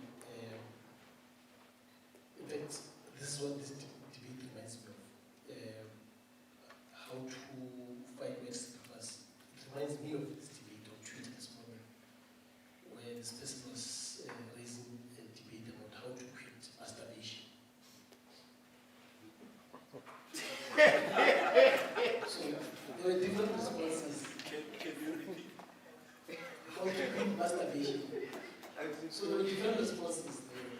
in fact, this is what this debate reminds me of, how to fight West because it reminds me of this debate on Twitter this morning, where this person was raising a debate about how to quit masturbation. So there were different responses. Can you repeat? How to quit masturbation. So there were different responses there.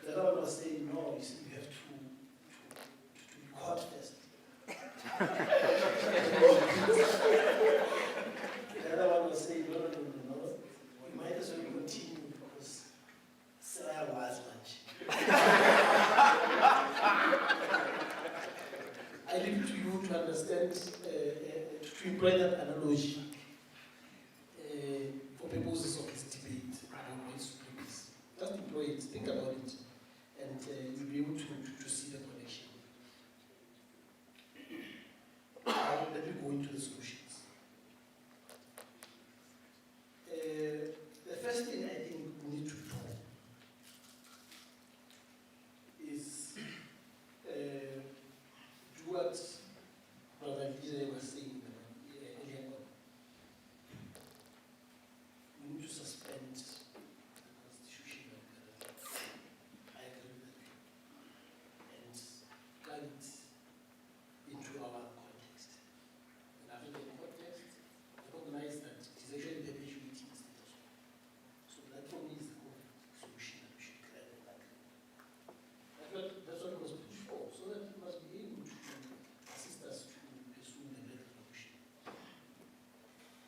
The other one was saying, no, you see, you have to be caught first. The other one was saying, no, you might as well continue because Sarah was much. I leave it to you to understand, to employ that analogy for purposes of this debate about white supremacy. Just employ it, think about it, and you'll be able to see the connection. Now, let me go into the solutions. The first thing I think we need to do is do what Brother Vijay was saying earlier on. We need to suspend the constitution of the I agree with you. And plug it into our context. In African context, recognize that it is actually perpetuating the status quo. So that for me is the solution that we should create and agree. That's what it was pushed for, so that we must be able to assist us to pursue the better solution.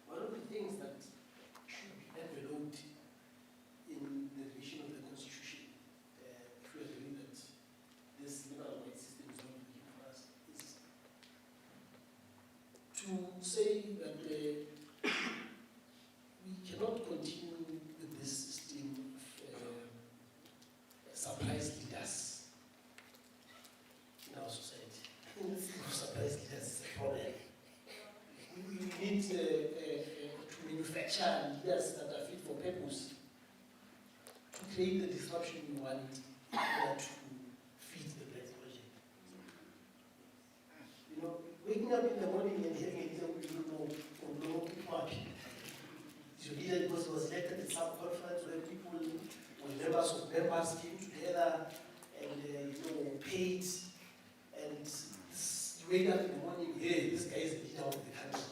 One of the things that should be enveloped in the revision of the Constitution, if we agree that this liberal rights system is not working for us, is to say that we cannot continue with this system of surprise leaders in our society. Surprise leaders is a problem. We need to manufacture leaders that are fit for purpose to create the disruption we want in order to feed the Black project. You know, waking up in the morning and having a leader we don't know from no party. Your leader because he was elected at some conference where people, members of members came together and paid, and you wake up in the morning, hey, this guy is the leader of the country.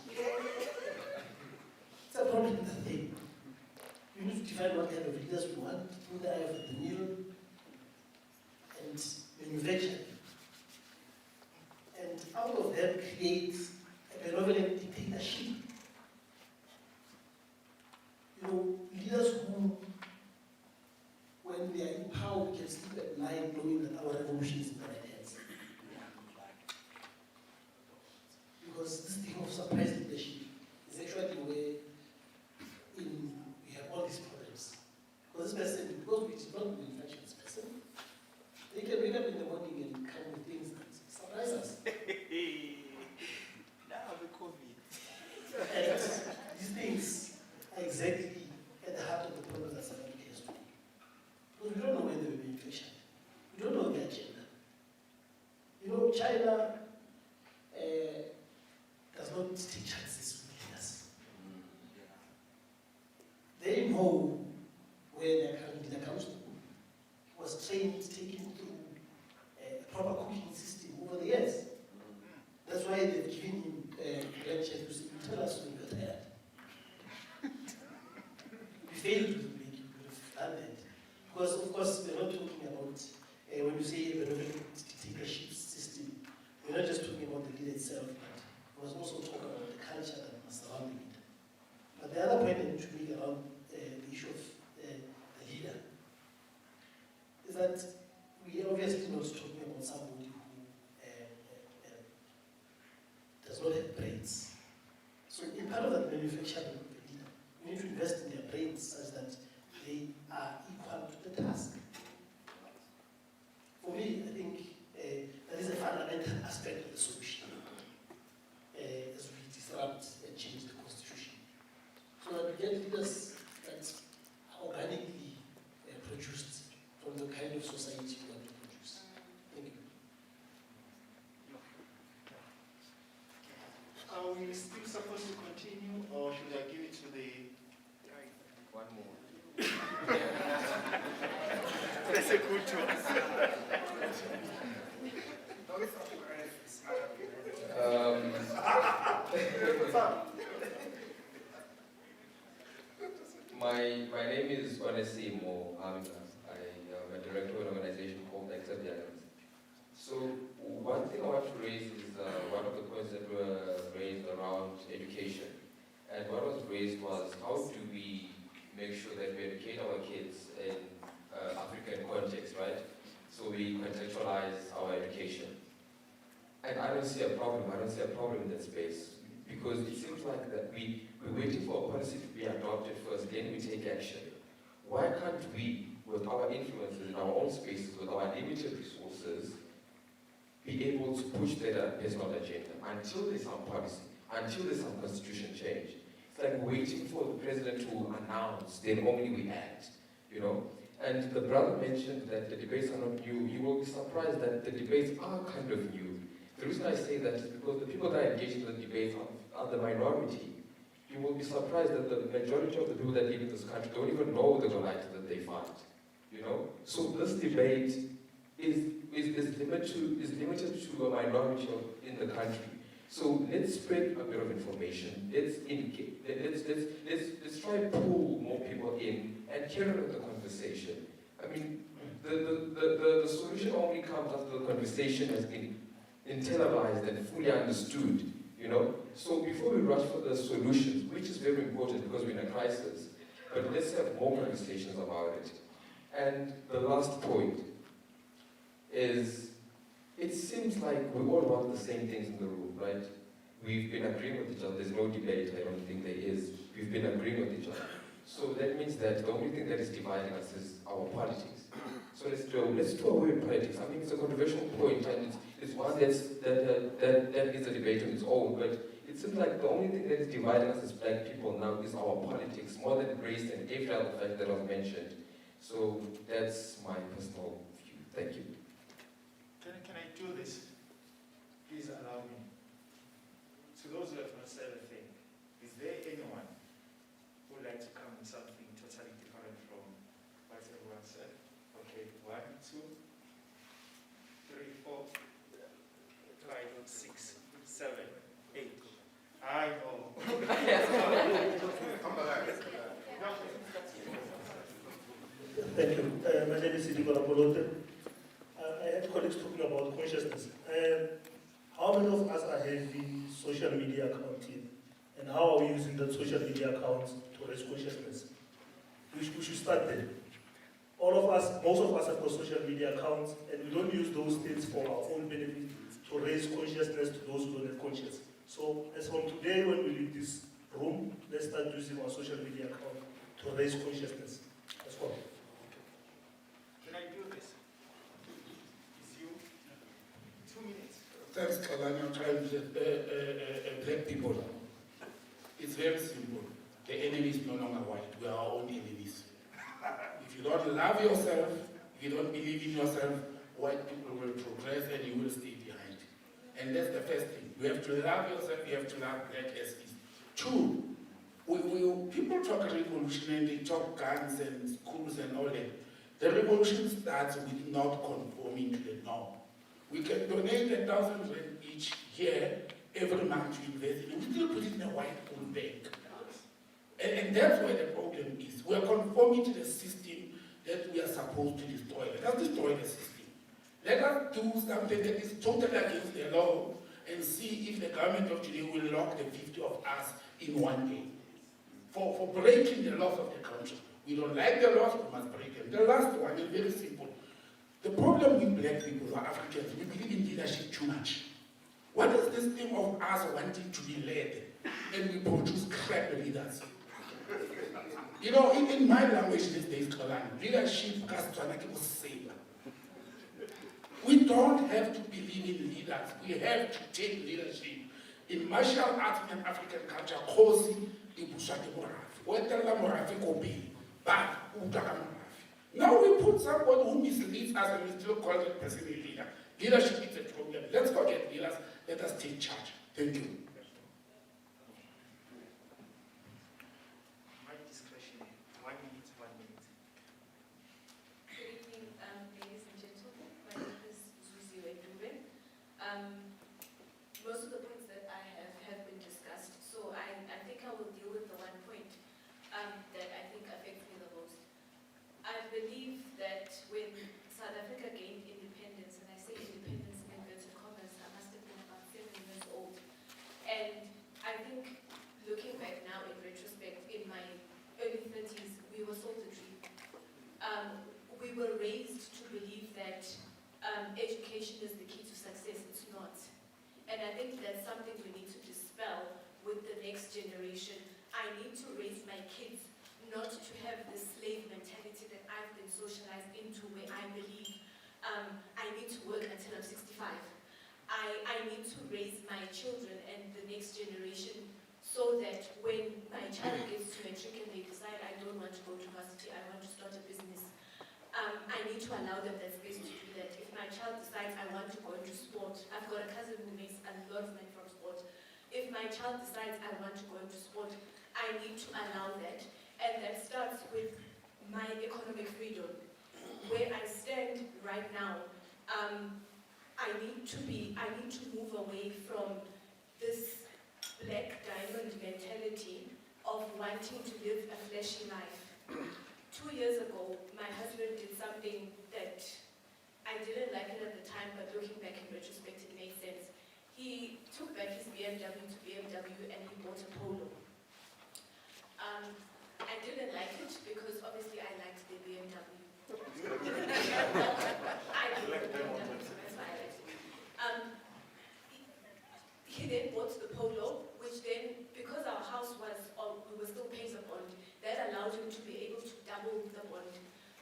It's a problem with the thing. We need to define what kind of leaders we want, through the eye of the mirror, and manufacture. And out of them create a benevolent dictatorship. You know, leaders who, when they are in power, we can sleep at night knowing that our revolution is in the right hands. Because this thing of surprise leadership is actually where we have all these problems. Because this person, because we did not manufacture this person, they can wake up in the morning and come with things that surprise us. Now the COVID. And these things are exactly at the heart of the problem that South Africa has today. Because we don't know when they were manufactured. We don't know their agenda. You know, China does not take chances with leaders. They know where their current leader comes from. He was trained, taken through a proper cooking system over the years. That's why they've given him lectures to say, tell us when you're tired. We failed to make it, we have done that. Because, of course, we're not talking about, when you say a benevolent dictatorship system, we're not just talking about the leader itself, but because So in part of that manufacturing of the leader, we need to invest in their brains such that they are equal to the task. For me, I think that is a fundamental aspect of the solution as we disrupt and change the constitution. So that we get leaders that are organically produced from the kind of society we want to produce. Thank you. Are we still supposed to continue, or should I give it to the one more? That's a good one. My name is Onesimo Mo. I am a director of an organization called Xubera. So one thing I want to raise is one of the points that were raised around education. And what was raised was, how do we make sure that we educate our kids in African context, right? So we contextualize our education. And I don't see a problem. I don't see a problem in that space, because it seems like that we're waiting for a policy to be adopted first, then we take action. Why can't we, with our influences in our own spaces, with our limited resources, be able to push that personal agenda until there's some policy, until there's some constitution change? It's like waiting for the president to announce, then only we act, you know? And the brother mentioned that the debates are not new. You will be surprised that the debates are kind of new. The reason I say that is because the people that are engaged in the debates are the minority. You will be surprised that the majority of the people that live in this country don't even know the right that they fight, you know? So this debate is limited to a minority in the country. So let's spread a bit of information. Let's try to pull more people in and carry on the conversation. I mean, the solution only comes after the conversation has been internalized and fully understood, you know? So before we rush for the solutions, which is very important because we're in a crisis, but let's have more conversations about it. And the last point is, it seems like we all want the same things in the room, right? We've been agreeing with each other. There's no debate. I don't think there is. We've been agreeing with each other. So that means that the only thing that is dividing us is our politics. So let's do away with politics. I mean, it's a controversial point, and it's one that is a debate on its own. But it seems like the only thing that is dividing us as black people now is our politics, more than race and every other fact that was mentioned. So that's my personal view. Thank you. Can I do this? Please allow me. To those who have not said a thing, is there anyone who would like to come with something totally different from what everyone said? Okay, 1, 2, 3, 4, 5, 6, 7, 8. I know. Thank you. My name is Decolonizing. I had colleagues talking about consciousness. How many of us are having social media accounts here? And how are we using that social media accounts to raise consciousness? We should start there. All of us, most of us have got social media accounts, and we don't use those things for our own benefit to raise consciousness to those who don't have conscience. So as from today, when we leave this room, let's start using our social media account to raise consciousness. That's all. Can I do this? Is you? 2 minutes. Thanks, Kalani. I'm trying to black people. It's very simple. The enemy is no longer white. We are our own enemies. If you don't love yourself, if you don't believe in yourself, white people will progress and you will stay behind. And that's the first thing. You have to love yourself, you have to love black as is. 2, people talk revolution and they talk guns and schools and all that. The revolution starts with not conforming to the norm. We can donate 1,000 rand each year, every month to university. We still put it in a white old bank. And that's where the problem is. We are conforming to the system that we are supposed to destroy. Let us destroy the system. Let us do something that is totally against the law and see if the government of today will lock the 50 of us in one day. For breaking the laws of the country. We don't like the laws, we must break them. The last one is very simple. The problem with black people or Africans, we believe in leadership too much. What is this thing of us wanting to be led? and we produce crap leaders. You know, in my language these days, leadership was saver. We don't have to believe in leaders. We have to take leadership. In martial arts and African culture, Khosi, Ibusha Morafi, Wetala Morafi Kobi, but Utaka Morafi. Now we put someone who misleads us and we still call that person a leader. Leadership is a problem. Let's forget leaders. Let us take charge. Thank you. My discretion, 1 minute, 1 minute. Good evening, ladies and gentlemen. My name is Xubera. Most of the points that I have been discussed, so I think I will deal with the one point that I think affects me the most. I believe that when South Africa gained independence, and I say independence in inverted commas, I must have been about 7 years old. And I think, looking back now in retrospect, in my early 30s, we were sold a dream. We were raised to believe that education is the key to success. It's not. And I think that's something we need to dispel with the next generation. I need to raise my kids not to have the slave mentality that I've been socialized into, where I believe I need to work until I'm 65. I need to raise my children and the next generation so that when my child gets to matric and they decide I don't want to go to university, I want to start a business, I need to allow them that space to do that. If my child decides I want to go into sport, I've got a cousin who makes a lot of money from sport. If my child decides I want to go into sport, I need to allow that. And that starts with my economic freedom. Where I stand right now, I need to move away from this black diamond mentality of wanting to live a flashy life. 2 years ago, my husband did something that I didn't like it at the time, but looking back in retrospect, it made sense. He took back his BMW to BMW and he bought a Polo. I didn't like it because obviously I liked the BMW. I liked the BMW, so that's why I liked it. He then bought the Polo, which then, because our house was, we were still paying the bond, that allowed him to be able to double the bond,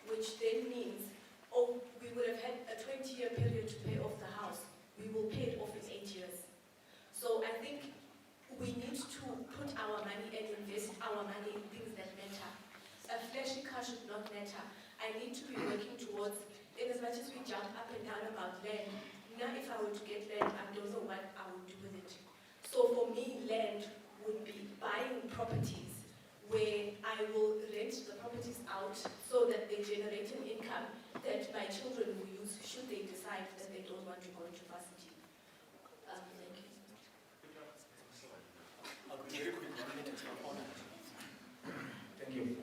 which then means, we would have had a 20-year period to pay off the house. We will pay it off in 8 years. So I think we need to put our money and invest our money in things that matter. A flashy car should not matter. I need to be working towards, in as much as we jump up and down about land, now if I were to get land, I don't know what I would do with it. So for me, land would be buying properties where I will rent the properties out so that they generate an income that my children will use should they decide that they don't want to go to university. Thank you. I'll be very quick, 1 minute, Thank you.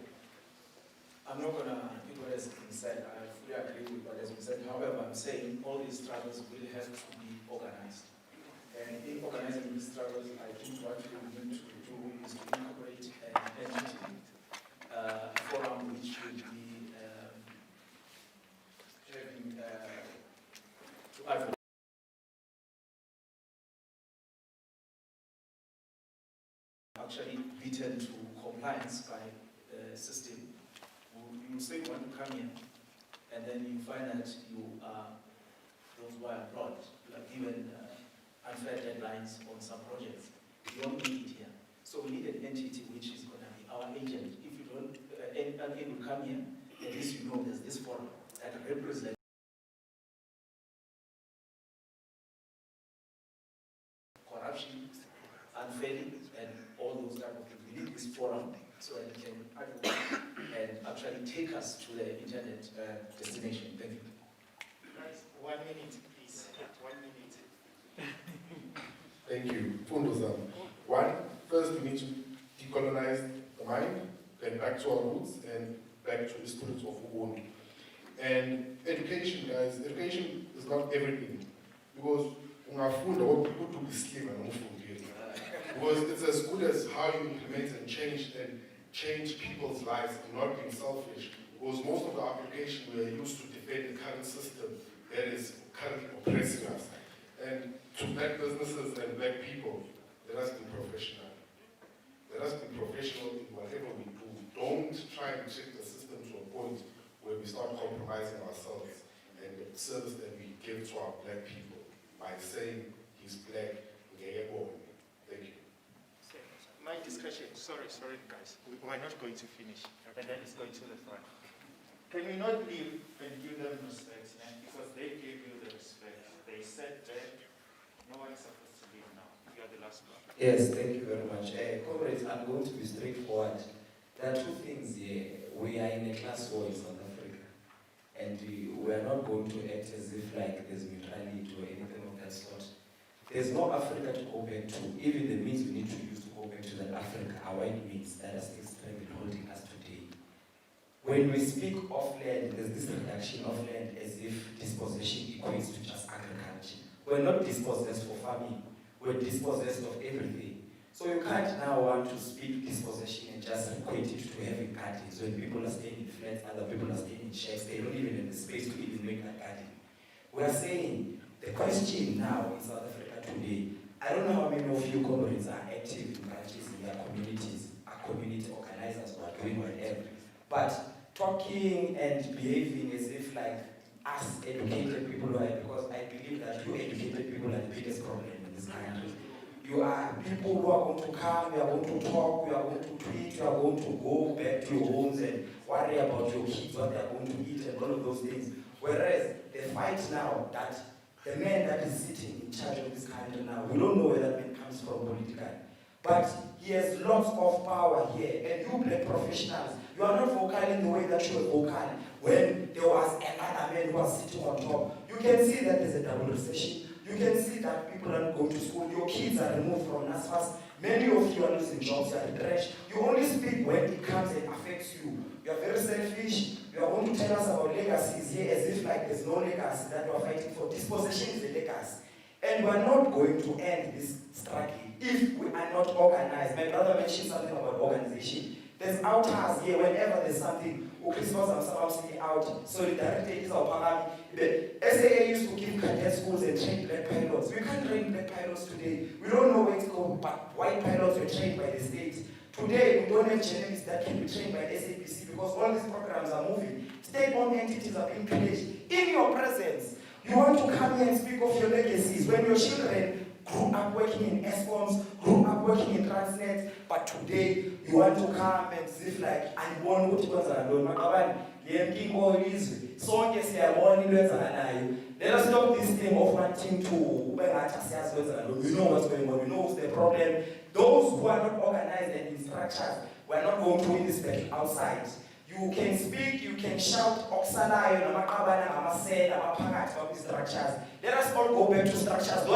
I'm not going to repeat what has been said. I fully agree with what has been said. However, I'm saying all these struggles will have to be organized. And in organizing these struggles, I think what we need to do is to incorporate an entity, a forum which will be having to advocate. Actually beaten to compliance by the system. You say you want to come in, and then you find that you are those who are abroad. You are given unfair deadlines on some projects. You don't need it here. So we need an entity which is going to be our agent. If you don't, anyone will come in, at least you know there's this forum that represents corruption, unfairly, and all those type of things. We need this forum so that it can advocate and actually take us to the intended destination. Thank you. Guys, 1 minute, please. 1 minute. Thank you. Fundozam. One, first we need to decolonize the mind, then back to our roots, and back to the spirit of Ubuntu. And education, guys, education is not everything. Because ungafunda what to be slave and because it's as good as how you implement and change people's lives and not being selfish. Because most of the application we are used to defend the current system that is currently oppressing us. And to black businesses and black people, let us be professional. about black people by saying he's black, thank you. My discussion, sorry guys, we're not going to finish, and then it's going to the front. Can we not leave and give them respect, man? Because they gave you the respect. They said that no one's supposed to leave now. You are the last one. Yes, thank you very much. Comrades, I'm going to be straightforward. There are two things here. We are in a class war in South Africa, and we are not going to act as if like there's neutrality or anything of that sort. There's no Africa to go back to. Even the means we need to use to go back to that Africa are white means that are still strength holding us today. When we speak of land, there's this reduction of land as if dispossession equates to just agriculture. We're not dispossessed for farming. We're dispossessed of everything. So you can't now want to speak dispossession and just equate it to having gardens. When people are staying in flats, other people are staying in shacks, they don't even have the space to even make that garden. We are saying the question now in South Africa today, I don't know how many of you comrades are active in branches in their communities, are community organizers who are doing whatever. But talking and behaving as if like us educated people are, because I believe that you educated people are the biggest problem in this country. You are people who are going to come, you are going to talk, you are going to tweet, you are going to go back to your homes and worry about your kids, what they are going to eat and all of those things. Whereas the fight now that the man that is sitting in charge of this country now, we don't know where that man comes from politically. But he has lots of power here, and you black professionals, you are not vocal in the way that you were vocal when there was another man who was sitting on top. You can see that there's a double recession. You can see that people are not going to school. Your kids are removed from NASFAS. Many of you are losing jobs, you are retrenched. You only speak when it comes and affects you. You are very selfish. You are going to tell us about legacies here as if like there's no legacy that you are fighting for. Dispossession is a legacy. And we are not going to end this struggle if we are not organized. My brother mentioned something about organization. There's outers here whenever there's something. Christmas and out. Solidarity is our parami. The SAA used to give cadet schools and train black pilots. We can't train black pilots today. We don't know where it's going, but white pilots were trained by the state. Today, we don't have journalists that can be trained by SABC because all these programs are moving. State-owned entities are being pledged. In your presence, you want to come here and speak of your legacies when your children grew up working in ESCOMs, grew up working in Transnet, but today you want to come and see like, I want what you want to do. Let us stop this thing of wanting to, we know what's going on, we know what's the problem. Those who are not organized and in structures, we are not going to win this battle outside. You can speak, you can shout, Oksalayo, Namakabana, Amasena, Amapagat, about these structures. Let us all go back to structures.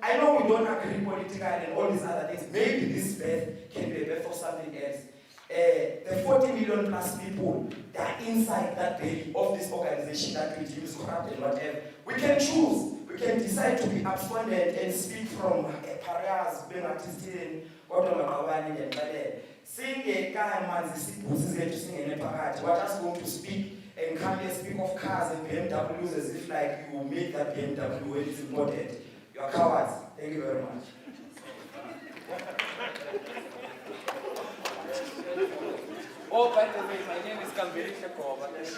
I know we don't agree politically and all these other things. Maybe this birth can be a birth for something else. The 40 million plus people that are inside that belly of this organization that we use corrupt and whatever. We can choose. We can decide to be abscondent and speak from pariahs, being artistic, what and sing a car and sing in a parade. We're just going to speak and come and speak of cars and BMWs as if like you make that BMW when it's important. You are cowards. Thank you very much. Oh, by the way, my name is Kalveri Shakova. Thank you.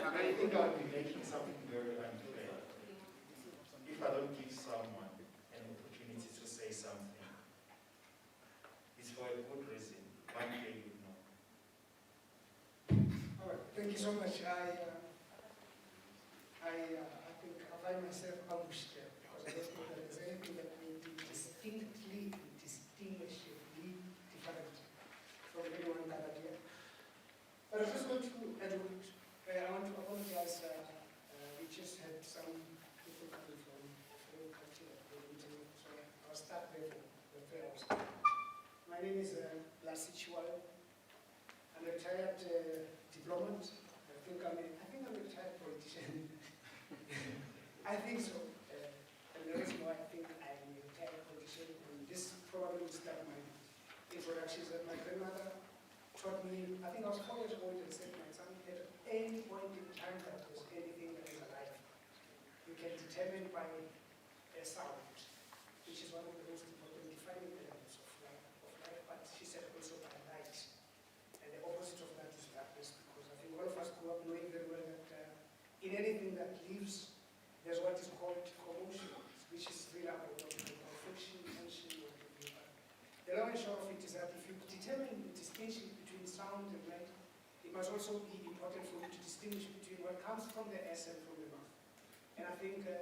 I think I'll be making something very unfair if I don't give someone an opportunity to say something. It's for a good reason. One day you know. All right, thank you so much. I think I find myself ambushed here because I don't think that there's anything that will be distinguishably different from anyone gathered here. But I just want to I want to apologize. We just had some people coming from the country at the meeting, so I'll start there for the fellows. My name is Lassie Chiwal. I'm a retired diplomat. I think I'm a retired politician. I think so. And the reason why I think I'm a retired politician, and this probably will start my introduction, is that my grandmother taught me, I think I was 4 years old and said my son, at any point in time that there's anything that is alive, you can determine by a sound, which is one of the most important defining elements of life. But she said also by light. And the opposite of that also be important for you to distinguish between what comes from the S and from the mouth. And I think 90%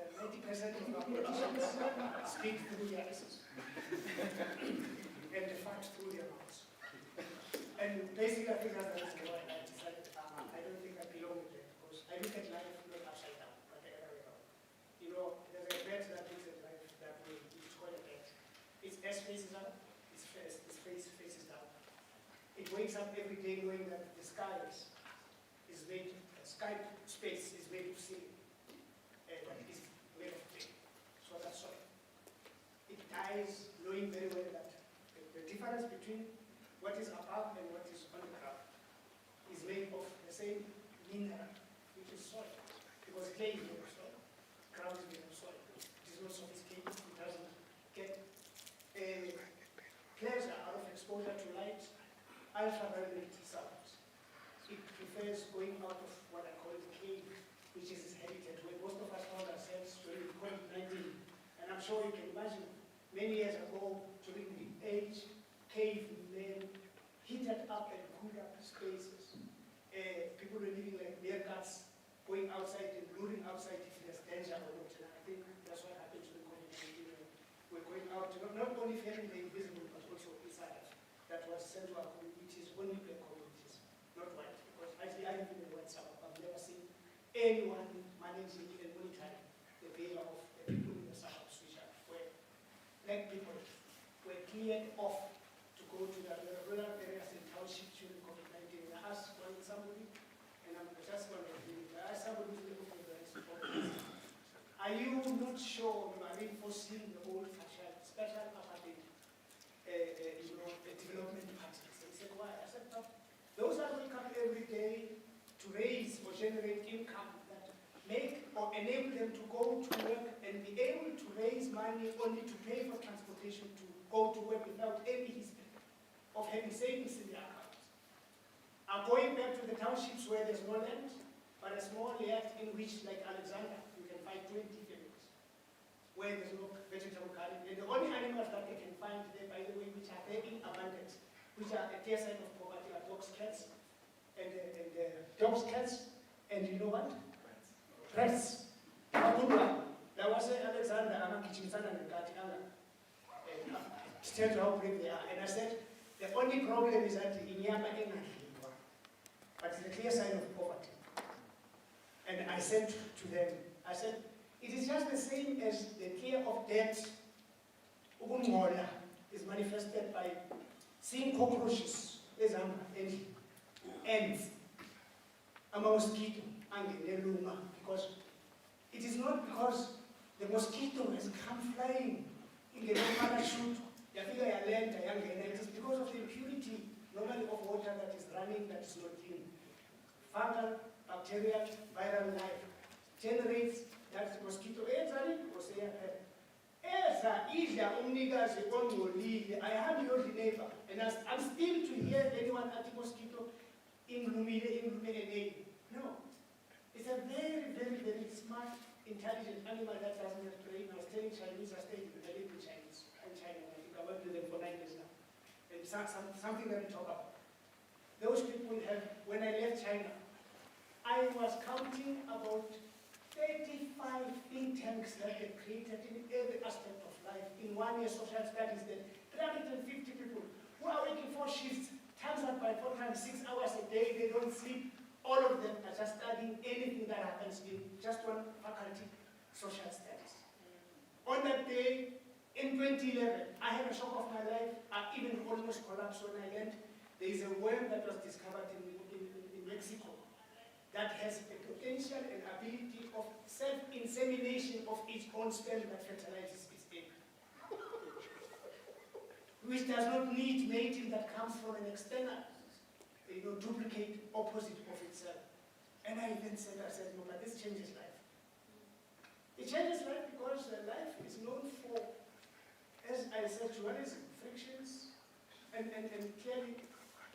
of our politicians speak through their S's and the facts through their mouths. And basically, I think that's the reason why I decided I don't think I belong with that, because I look at life not upside down, but the other way around. You know, there's a bet that looks at life that way, which is called a bet. Its S faces up, its face faces down. It wakes up every day knowing that the sky is made, sky space is made of ceiling, but is made of clay. So that's soil. It dies knowing very well that the difference between what is above and what is on the ground is made of the same mineral, which is soil. Because clay is made of soil, ground is made of soil. It is not sophisticated, it doesn't get a pleasure out of exposure to light, ultraviolet sounds. It prefers going out of what I call the cave, which is its habitat, where most of us found ourselves during COVID-19. And I'm sure you can imagine, many years ago, during the age, cavemen heated up and cooled up spaces. People were living like meerkats, going outside and luring outside if there's danger or not. And I think that's what happened during COVID-19. We're going out, not only fearing the invisible, but also inside. That was sent to our communities, only black communities, not white. Because actually, I live in the white suburb. I've never seen anyone managing and monitoring the behavior of the people in the suburbs, which are where black people were cleared off to go to the rural areas and townships during COVID-19. I asked somebody, and I'm just going to read it. I asked somebody who's looking for the response. Are you not sure you are reinforcing the old-fashioned special apartheid development parties? And he said, why? I said, no. Those are going to come every day to raise or generate income that make or enable them to go to work and be able to raise money only to pay for transportation to go to work without any history of having savings in their accounts. Are going back to the townships where there's no land, but a small land in which, like Alexander, you can find 20 families where there's no vegetable garden. And the only animals that they can find there, by the way, which are very in abundance, which are a clear sign of poverty, are dogs, cats, and dogs, cats, and you know what? Rats. There was Alexander, I'm a kitchen son and a cat, tell you how brave they are. And I said, the only problem is that in Yama, but it's a clear sign of poverty. And I said to them, I said, it is just the same as the fear of death is manifested by seeing cockroaches, and ants, a mosquito, because it is not because the mosquito has come flying in the parachute, it is because of the impurity, normally of water that is running, that is not clean. Fungal, bacterial, viral life generates that mosquito. I have your neighbor, and I'm still to hear anyone anti-mosquito in Lumine. No. It's a very, very, very smart, intelligent animal that doesn't have brain. I was telling Chinese, I stayed with the little Chinese in China. I think I worked with them for 9 years now. It's something that we talk about. Those people have, when I left China, I was counting about 35 think tanks that get created in every aspect of life. In 1 year social studies, that 350 people who are working 4 shifts, times up by 4 times 6 hours a day, they don't sleep. All of them are just studying anything that happens in just one faculty, social studies. On that day, in 2011, I had a shock of my life. I even almost collapsed when I learned there is a worm that was discovered in Mexico that has the potential and ability of self-insemination of its own sperm that fertilizes its egg, which does not need mating that comes from an external, duplicate opposite of itself. And I then said, no, but this changes life. It changes life because life is known for, as I said, dualism, frictions, and clearly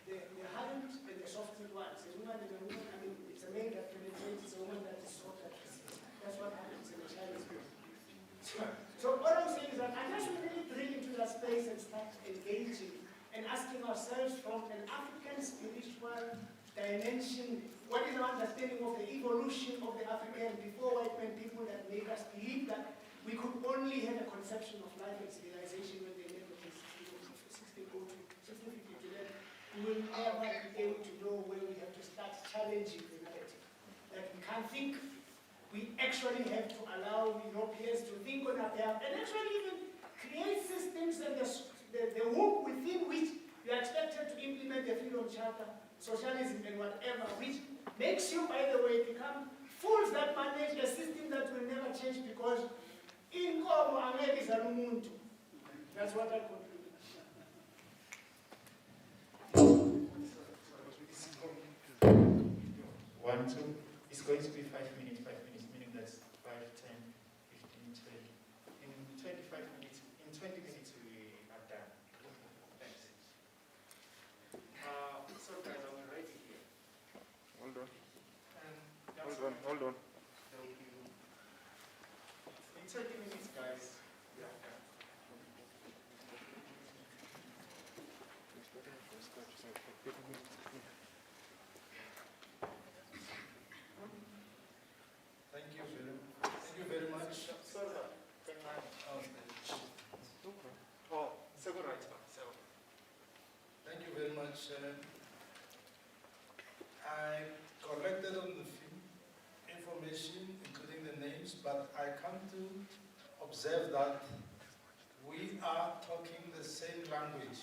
the hardened and the softened ones. A woman and a woman, I mean, it's a man that penetrates, it's a woman that is soft that resists. That's what happens in the Chinese people. So what I'm saying is that unless we really drill into that space and start engaging and asking ourselves from an African spiritual dimension, what is our understanding of the evolution of the African before white men people that make us believe that we could only have a conception of life and civilization when they lived in 1652, then we will never be able to know where we have to start challenging the narrative. That we can't think. We actually have to allow Europeans to think on our behalf and actually even create systems and the hook within which you are expected to implement the Freedom Charter, socialism and whatever, which makes you, by the way, become fools that manage a system that will never change because in Komo, America is Alumuntu. That's what I conclude. 1, 2. It's going to be 5 minutes, meaning that's 5, 10, 15, 20. In 25 minutes, in 20 minutes we are done. Thanks. So guys, I'm ready here. Hold on. Hold on. In 20 minutes, guys, we are done. Thank you very much. Thank you very much. I collected on the information, including the names, but I come to observe that we are talking the same language.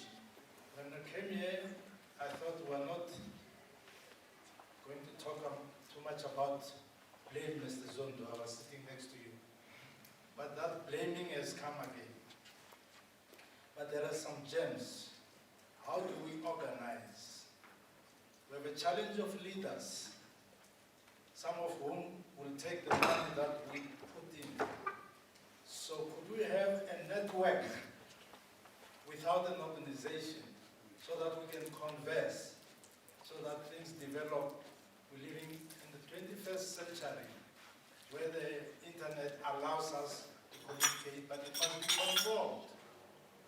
When I came here, I thought we were not going to talk too much about blame, Mr. Zondo. I was sitting next to you. But that blaming has come again. But there are some gems. How do we organize? We have a challenge of leaders, some of whom will take the money that we put in. So could we have a network without an organization so that we can converse, so that things develop? We're living in the 21st century where the internet allows us to communicate, but it must be controlled.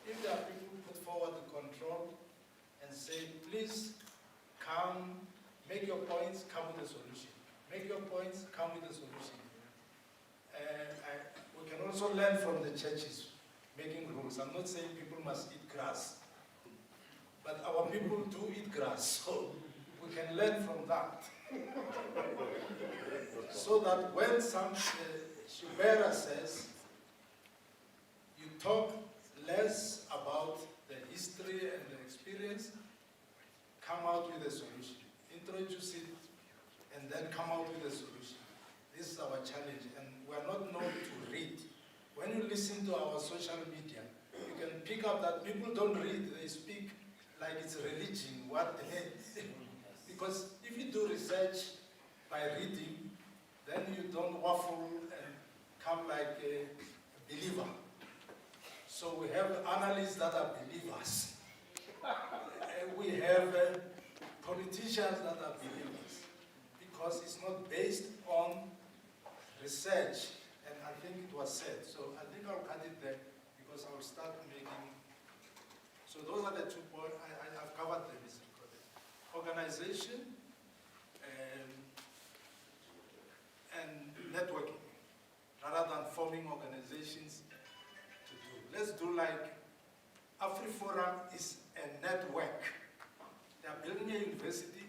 If there are people who put forward the control and say, please come, make your points, come with a solution. Make your points, come with a solution. We can also learn from the churches making rules. I'm not saying people must eat grass, but our people do eat grass, so we can learn from that. So that when some Xubera says, you talk less about the history and the experience, come out with a solution. Introduce it and then come out with a solution. This is our challenge, and we are not known to read. When you listen to our social media, you can pick up that people don't read, they speak like it's religion. Because if you do research by reading, then you don't waffle and come like a believer. So we have analysts that are believers. We have politicians that are believers, because it's not based on research, and I think it was said. So I think I'll cut it there, because I'll start making. So those are the 2 points. I've covered them. Organization and networking, rather than forming organizations to do. Let's do like AfriForum is a network. They are building a university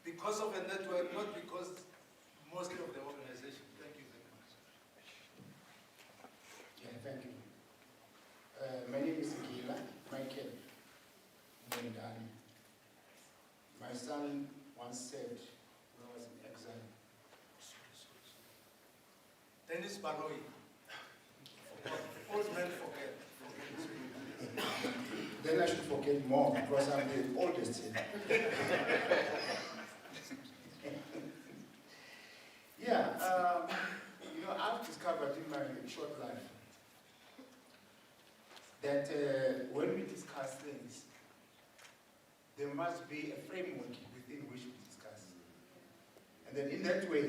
because of a network, not because mostly of the organization. Thank you very much. Yeah, thank you. My name is Michael Mendani. My son once said when I was in exile. Dennis Baroi. Old men forget. Then I should forget more because I'm the oldest here. Yeah, I've discovered in my short life that when we discuss things, there must be a framework within which we discuss. And then in that way,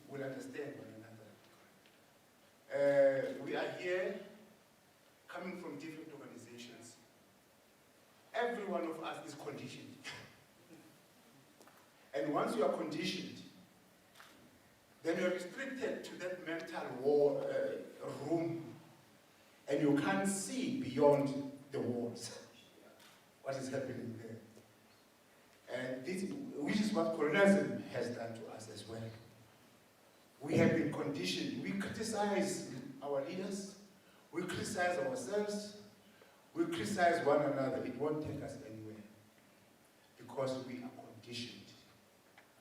we'll understand one another. We are here coming from different organizations. Every one of us is conditioned. And And once you are conditioned, then you're restricted to that mental room, and you can't see beyond the walls what is happening there. And this, which is what colonialism has done to us as well. We have been conditioned. We criticize our leaders, we criticize ourselves, we criticize one another. It won't take us anywhere because we are conditioned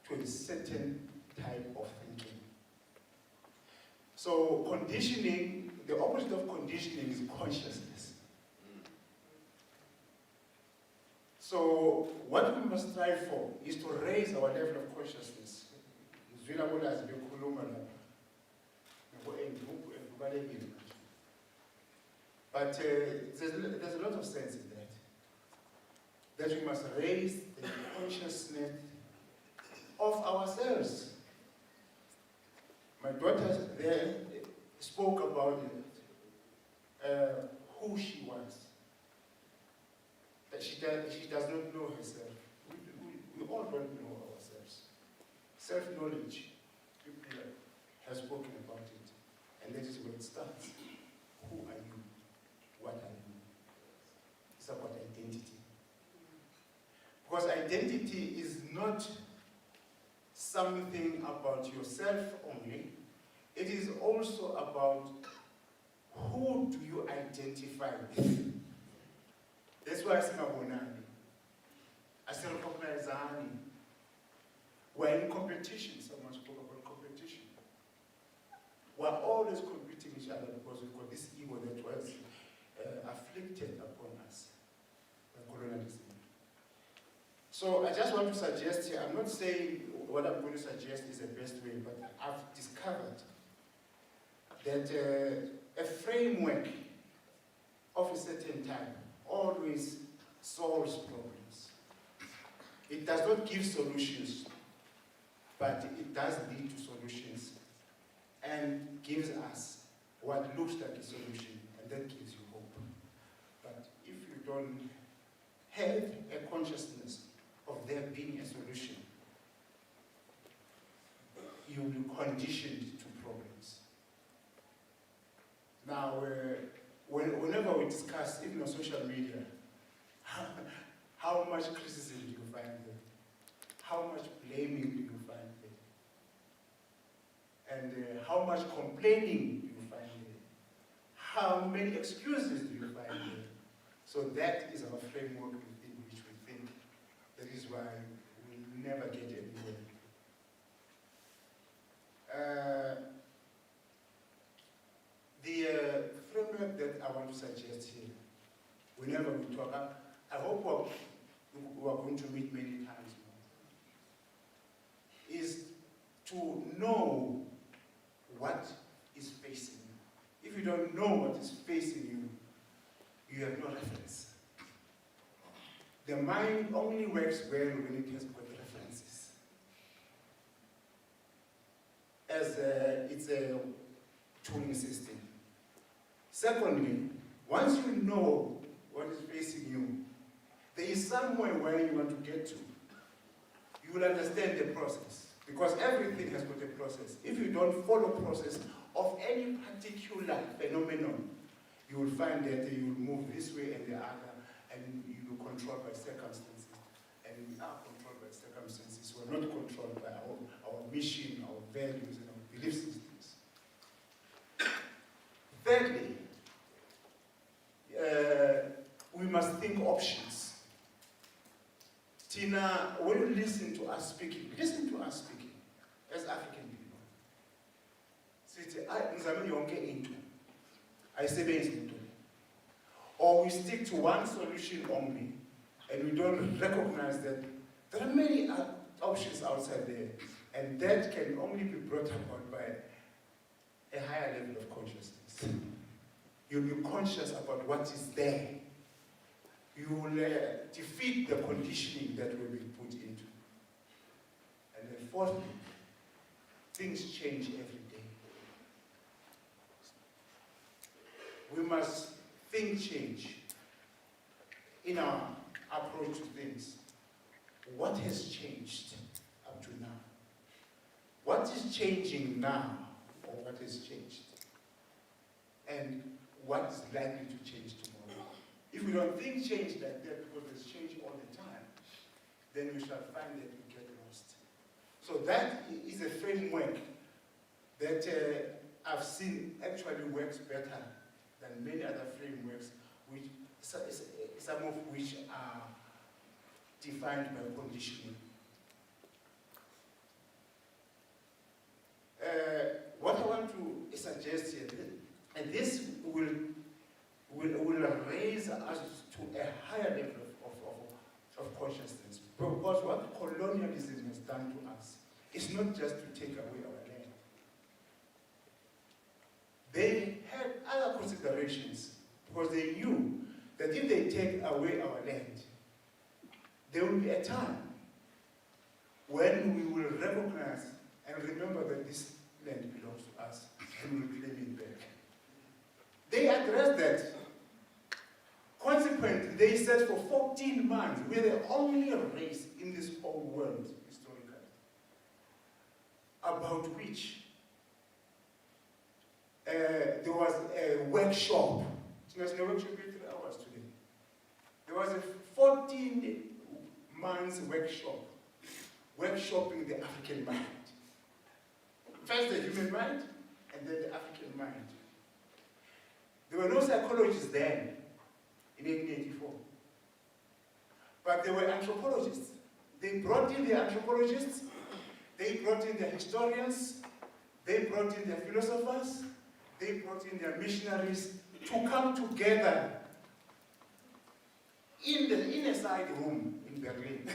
to a certain type of thinking. So conditioning, the opposite of conditioning is consciousness. So what we must strive for is to raise our level of consciousness. But there's a lot of sense in that we must raise the consciousness of ourselves. My daughter there spoke about who she was. That she does not know herself. We all don't know ourselves. Self-knowledge, people have spoken about it. And that is where it starts. Who are you? What are you? It's about identity. Because identity is not something about yourself only. It is also about who do you identify with. That's why I say Mabonani. I say recognizing. We're in competition. Someone spoke about competition. We're always competing each other because we've got this ego that was afflicted upon us by colonialism. So I just want to suggest here, I'm not saying what I'm going to suggest is the best way, but I've discovered that a framework of a certain type always solves problems. It does not give solutions, but it does lead to solutions and gives us what looks like a solution, and that gives you hope. But if you don't have a consciousness of there being a solution, you will be conditioned to problems. Now, whenever we discuss, even on social media, how much criticism do you find there? How much blaming do you find there? And how much complaining do you find there? How many excuses do you find there? So that is our framework within which we think. That is why we never get anywhere. The framework that I want to suggest here, whenever we talk, I hope we are going to meet many times now, is to know what is facing you. If you don't know what is facing you, you have no reference. The mind only works well when it has got references. As it's a tuning system. Secondly, once you know what is facing you, there is somewhere where you want to get to. You will understand the process, because everything has got a process. If you don't follow process of any particular phenomenon, you will find that you will move this way and the other, and you will be controlled by circumstances. And we are controlled by circumstances. We are not controlled by our mission, our values, and our belief systems. Thirdly, we must think options. Tina, when you listen to us speaking as African people. Or we stick to one solution only, and we don't recognize that there are many options outside there, and that can only be brought about by a higher level of consciousness. You'll be conscious about what is there. You will defeat the conditioning that will be put into. And then fourthly, things change every day. We must think change in our approach to things. What has changed up what is changing now, or what has changed, and what is likely to change tomorrow. If we don't think change like that, because there's change all the time, then we shall find that we get lost. So that is a framework that I've seen actually works better than many other frameworks, which some of which are defined by conditioning. What I want to suggest here, and this will raise us to a higher level of consciousness, because what colonialism has done to us is not just to take away our land. They had other considerations, because they knew that if they take away our land, there will be a time when we will recognize and remember that this land belongs to us and we will claim it back. They addressed that. Consequently, they said for 14 months, we're the only race in this whole world, historically, about which there was a workshop. There's no workshop in 3 hours today. There was a 14 months workshop, workshopping the African mind. First the human mind, and then the African mind. There were no psychologists then, in 1884. But there were anthropologists. They brought in the anthropologists, they brought in the historians, they brought in the philosophers, they brought in their missionaries to come together in a side room in Berlin.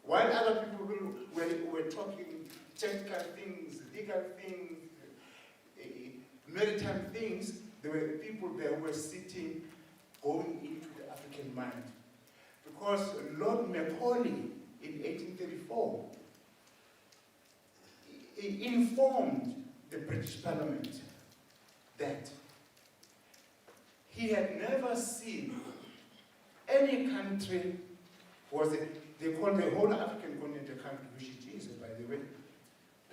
While other people were talking technical things, legal things, maritime things, there were people there who were sitting, going into the African mind. Because Lord Macaulay, in 1834, he informed the British Parliament that he had never seen any country, they call the whole African continent a country, which it is, by the way,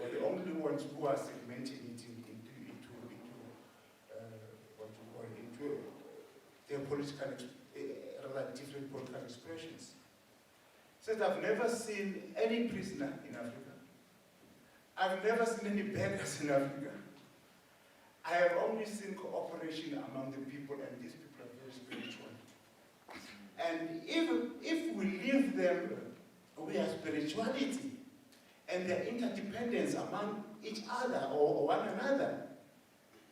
were the only ones who are segmenting it into their political, rather different political expressions. Said, I've never seen any prisoner in Africa. I've never seen any beggars in Africa. I have only seen cooperation among the people, and these people are very spiritual. And if we leave them with their spirituality and their interdependence among each other or one another,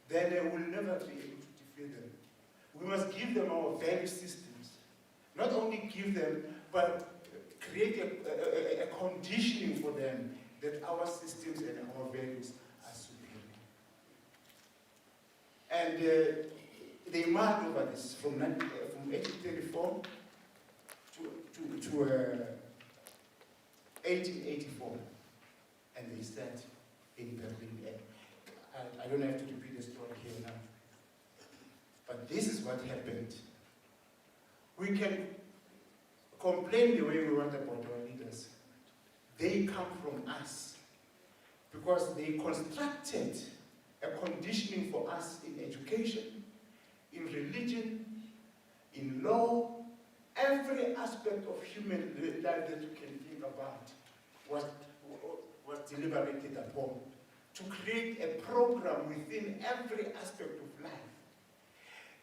then they will never be able to defeat them. We must give them our value systems. Not only give them, but create a conditioning for them that our systems and our values are superior. And they marked over this from 1834 to 1884. And they sat in Berlin. I don't have to repeat the story here now. But this is what happened. We can complain the way we want about our leaders. They come from us because they constructed a conditioning for us in education, in religion, in law. Every aspect of human life that you can think about was deliberated upon to create a program within every aspect of life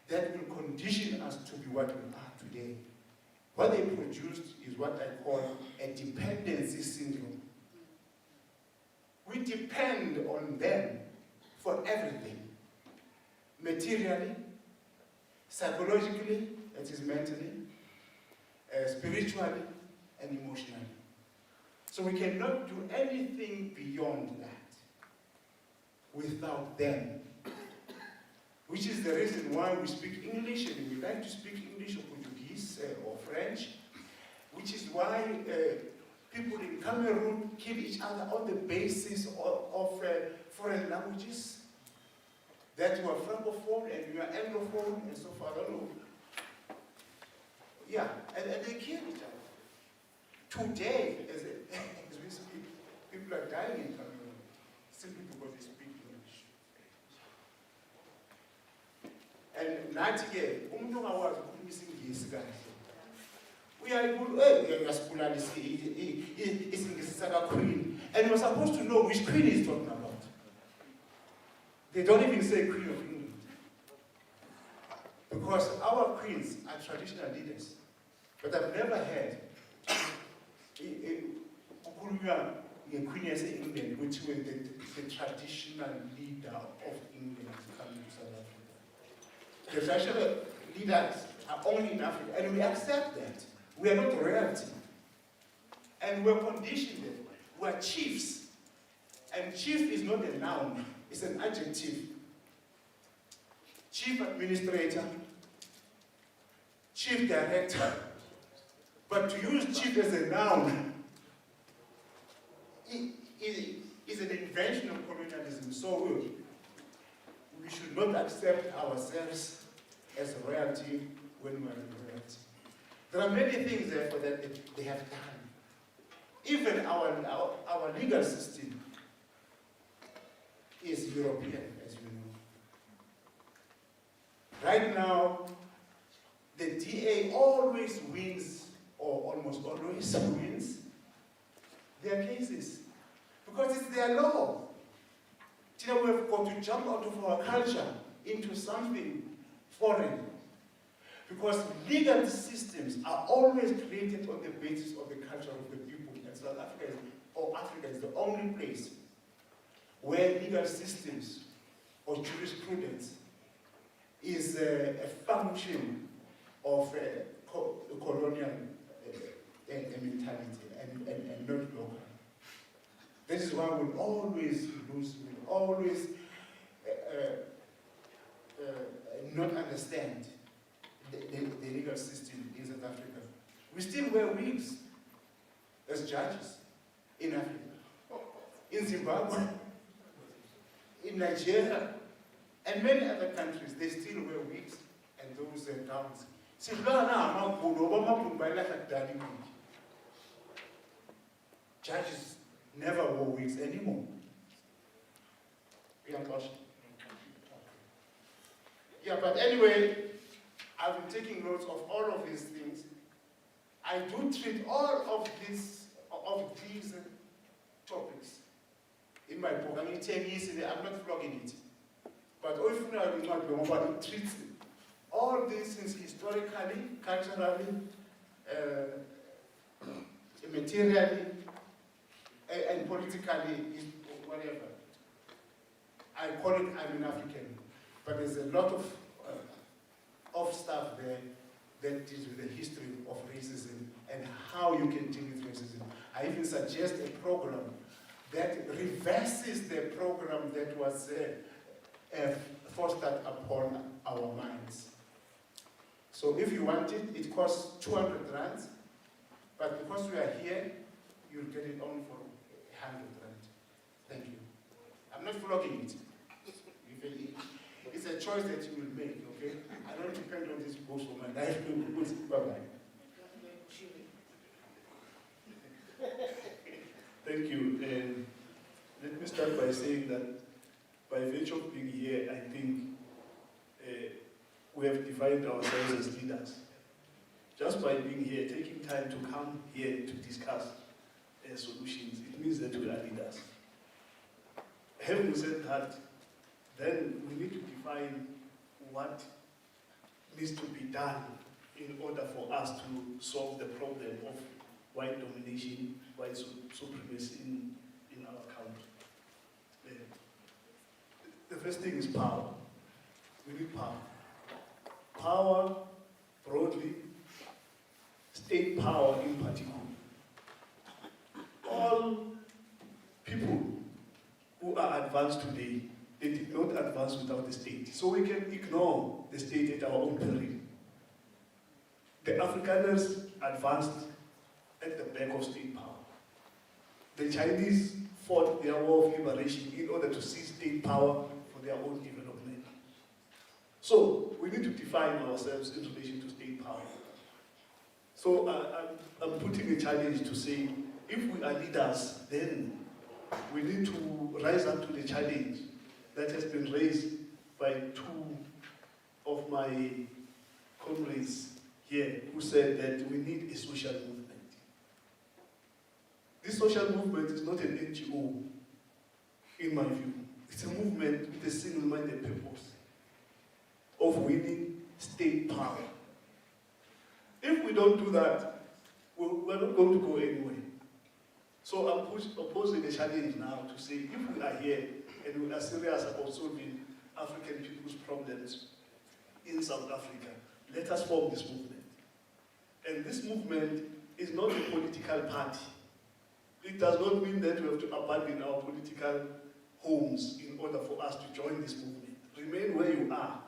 that will condition us to be what we are today. What they produced is what I call a dependency syndrome. We depend on them for everything. Materially, psychologically, that is mentally, spiritually, and emotionally. So we cannot do anything beyond that without them. Which is the reason why we speak English, and we like to speak English or Portuguese or French, which is why people in Cameroon kill each other on the basis of foreign languages, that you are Francophone and you are Anglophone and so forth. Yeah, and they kill each other. Today, as we speak, people are dying in Cameroon. simply because they speak English. And nathi-ke, umuntu ongakwazi ukukhuluma isiNgisi kahle, uyasibulalisa isiNgisi saka-Queen, and you're supposed to know which Queen he's talking about. They don't even say Queen of England. Because our queens are traditional leaders. But I've never heard a queen as England, which was the traditional leader of England coming to South Africa. The traditional leaders are only in Africa, and we accept that. We are not royalty. And we're conditioned that we're chiefs. And chief is not a noun, it's an adjective. Chief administrator, chief director. But to use chief as a noun is an invention of colonialism. So we should not accept ourselves as royalty when we're in royalty. There are many things, therefore, that they have done. Even our legal system is European, as you know. Right now, the DA always wins, or almost always wins, their cases. Because it's their law. Today we have got to jump out of our culture into something foreign. Because legal systems are always created on the basis of the culture of the people. And South Africa Africa is the only place where legal systems or jurisprudence is a function of colonial mentality and not local. This is why we'll always lose, we'll always not understand the legal system in South Africa. We still wear wigs as judges in Africa, in Zimbabwe, in Nigeria, and many other countries. They still wear wigs and those gowns. Judges never wore wigs anymore. Yeah, but anyway, I've been taking notes of all of these things. I do treat all of these topics in my book. I mean, 10 years ago, I'm not flogging it. But if it treats all these things historically, culturally, materially, and politically, whatever. I call it I'm an African, but there's a lot of stuff there that deals with the history of racism and how you can deal with racism. I even suggest a program that reverses the program that was fostered upon our minds. So if you want it, it costs 200 rands, but because we are here, you'll get it only for 100 rand. Thank you. I'm not flogging it. It's a choice that you will make, okay? I don't depend on this book for my life. Bye-bye. Thank you. Let me start by saying that by virtue of being here, I think we have defined ourselves as leaders. Just by being here, taking time to come here to discuss solutions, it means that we are leaders. Having said that, then we need to define what needs to be done in order for us to solve the problem of white domination, white supremacy in our country. The first thing is power. We need power. Power, broadly, state power in particular. All people who are advanced today, they did not advance without the state. So we can ignore the state at our own peril. The Afrikaners advanced at the back of state power. The Chinese fought their war of liberation in order to seize state power for their own development. So we need to define ourselves in relation to state power. So I'm putting a challenge to say, if we are leaders, then we need to rise up to the challenge that has been raised by two of my comrades here who said that we need a social movement. This social movement is not an NGO, in my view. It's a movement with a single-minded purpose of winning state power. If we don't do that, we're not going to go anywhere. So I'm opposing a challenge now to say, if we are here and we are serious about solving African people's problems in South Africa, let us form this movement. And this movement is not a political party. It does not mean that we have to abandon our political homes in order for us to join this movement. Remain where you are.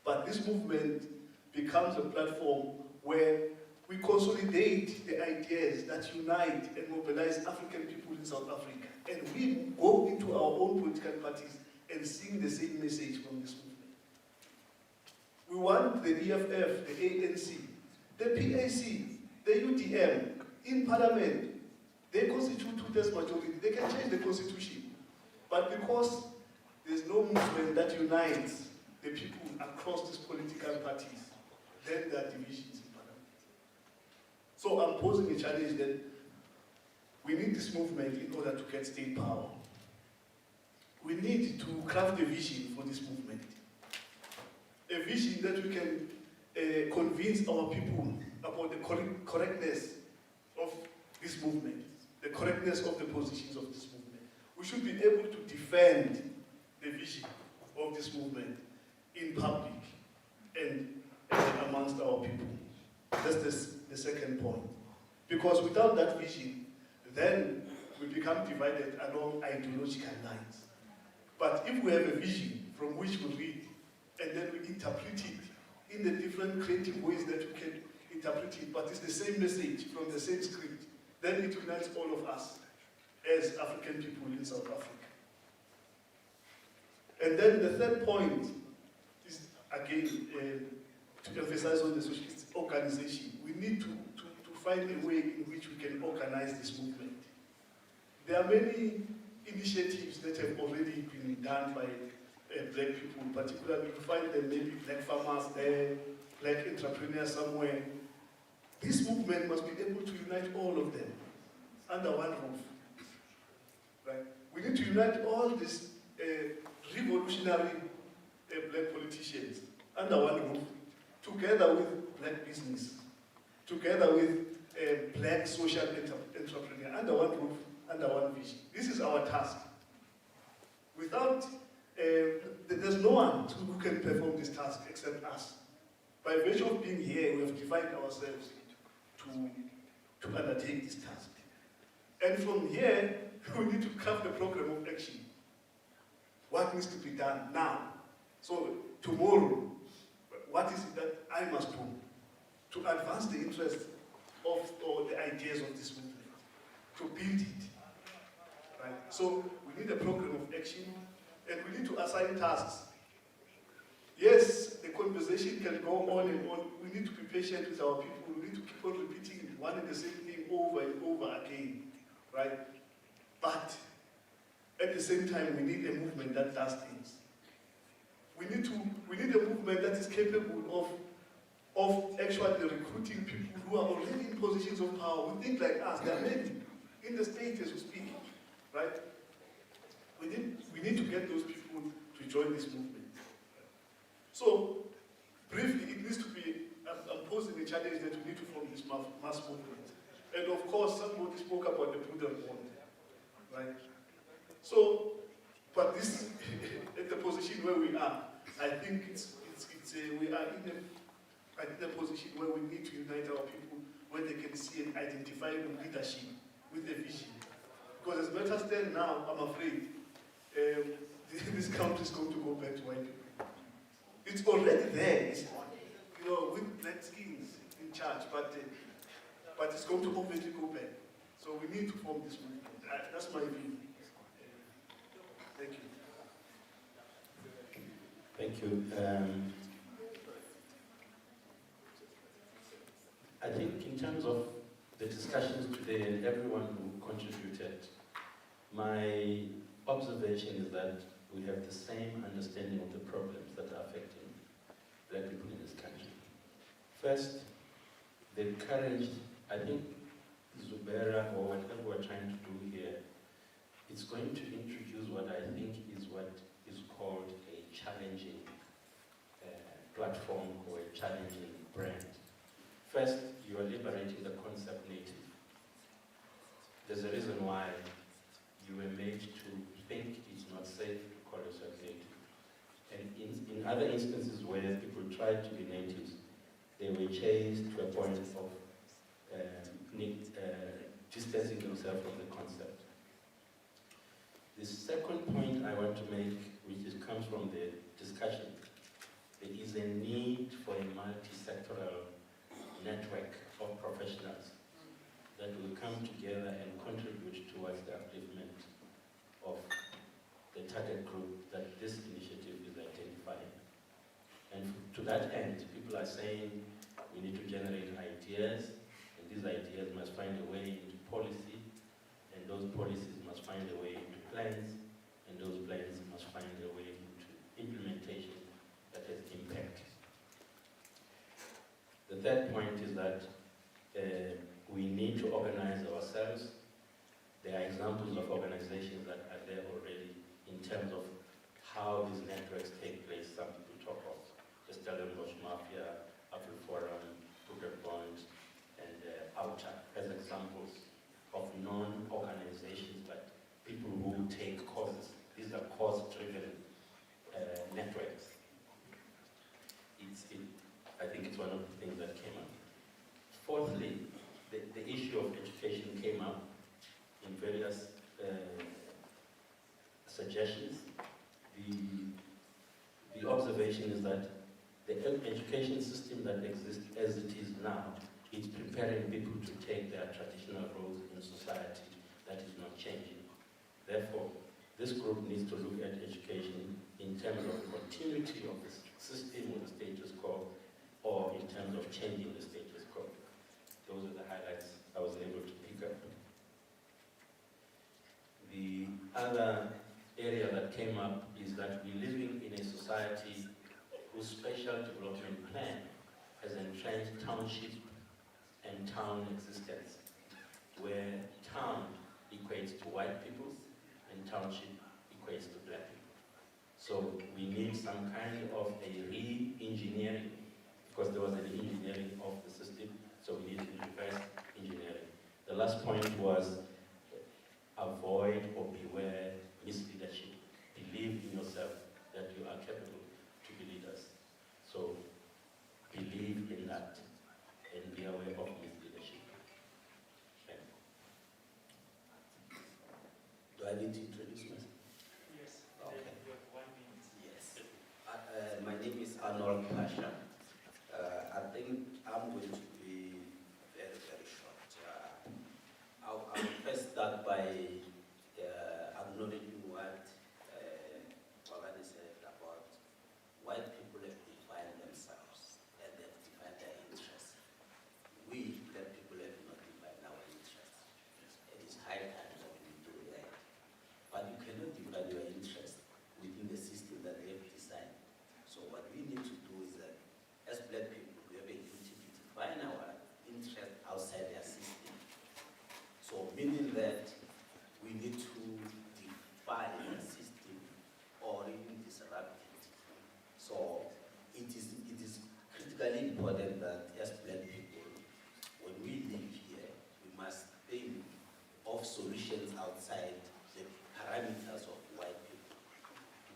But this movement becomes a platform where we consolidate the ideas that unite and mobilize African people in South Africa. And we go into our own political parties and sing the same message from this movement. We want the EFF, the ANC, the PAC, the UDM in parliament. They constitute two-thirds majority. They can change the constitution. But because there's no movement that unites the people across these political parties, then there are divisions in parliament. So I'm posing a challenge that we need this movement in order to get state power. We need to craft a vision for this movement. A vision that we can convince our people about the correctness of this movement, the correctness of the positions of this movement. We should be able to defend the vision of this movement in public and amongst our people. That's the second point. Because without that vision, then we become divided along ideological lines. But if we have a vision from which we read, and then we interpret it in the different creative ways that we can interpret it, but it's the same message from the same script, then it unites all of us as African people in South Africa. And then the third point is, again, to emphasize on the socialist organization. We need to find a way in which we can organize this movement. There are many initiatives that have already been done by black people, particularly you find them maybe black farmers there, black entrepreneurs somewhere. This movement must be able to unite all of them under one roof. Right? We need to unite all these revolutionary black politicians under one roof, together with black business, together with black social entrepreneur, under one roof, under one vision. This is our task. Without, there's no one who can perform this task except us. By virtue of being here, we have defined ourselves to undertake this task. And from here, we need to craft a program of action. What needs to be done now? So tomorrow, what is it that I must do to advance the interests of or the ideas of this movement, to build it? Right? So we need a program of action, and we need to assign tasks. Yes, the conversation can go on and on. We need to be patient with our people. We need to keep on repeating one and the same thing over and over again, right? But at the same time, we need a movement that does things. We need a movement that is capable of actually recruiting people who are already in positions of power, who think like us. There are many in the state as we speak, right? We need to get those people to join this movement. So, briefly, it needs to be, I'm posing a challenge that we need to form this mass movement. And of course, somebody spoke about the prudent bond, right? So, but this, at the position where we are, I think we are in a position where we need to unite our people, where they can see and identify with leadership, with a vision. Because as matters stand now, I'm afraid, this country is going to go back to white people. It's already there, with black skins in charge, but it's going to obviously go back. So we need to form this movement. That's my view. Thank you. Thank you. I think in terms of the discussions today and everyone who contributed, My observation is that we have the same understanding of the problems that are affecting black people in this country. First, the current, I think, Xubera or whatever we're trying to do here, it's going to introduce what I think is what is called a challenging platform or a challenging brand. First, you are liberating the concept native. There's a reason why you were made to think it's not safe to call yourself native. And in other instances where people tried to be natives, they were chased to a point of distancing themselves from the concept. The second point I want to make, which comes from the discussion, there is a need for a multi-sectoral network of professionals that will come together and contribute towards the upliftment of the target group that this initiative is identifying. And to that end, people are saying we need to generate ideas, and these ideas must find a way into policy, and those policies must find a way into plans, and those plans must find a way into implementation that has impact. The third point is that we need to organize ourselves. There are examples of organizations that are there already in terms of how these networks take place. Some people talk of the Stellenbosch Mafia, Apple Forum, Booker Bond, and Outer as examples of non-organizations, but people who take causes. These are cause-driven networks. I think it's one of the things that came up. Fourthly, the issue of education came up in various suggestions. The observation is that the education system that exists as it is now is preparing people to take their traditional roles in society. That is not changing. Therefore, this group needs to look at education in terms of continuity of the system or the status quo, or in terms of changing the status quo. Those are the highlights I was able to pick up. The other area that came up is that we're living in a society whose spatial development plan has entrenched township and town existence, where town equates to white people and township equates to black people. So we need some kind of a re-engineering, because there was an engineering of the system, so we need to reverse engineering. The last point was avoid or beware misleadership. Believe in yourself that you are capable to be leaders. So believe in that and be aware of misleadership. Thank you. Do I need to introduce myself? Yes. Okay. You have 1 minute. Yes. My name is Arnold Pasha. I think I'm going to be very, very short. I'll first start by acknowledging what Pagani said about white people have defined themselves and they've defined their interests. We, black people, have not defined our interests. It is high time that we do that. But you cannot define your interest within the system that they have designed. So what we need to do is that as black people, we have a duty to define our interest outside their system. So meaning that we need to define the system or even disrupt it. So it is critically important that as black people, when we live here, we must think of solutions outside the parameters of white people.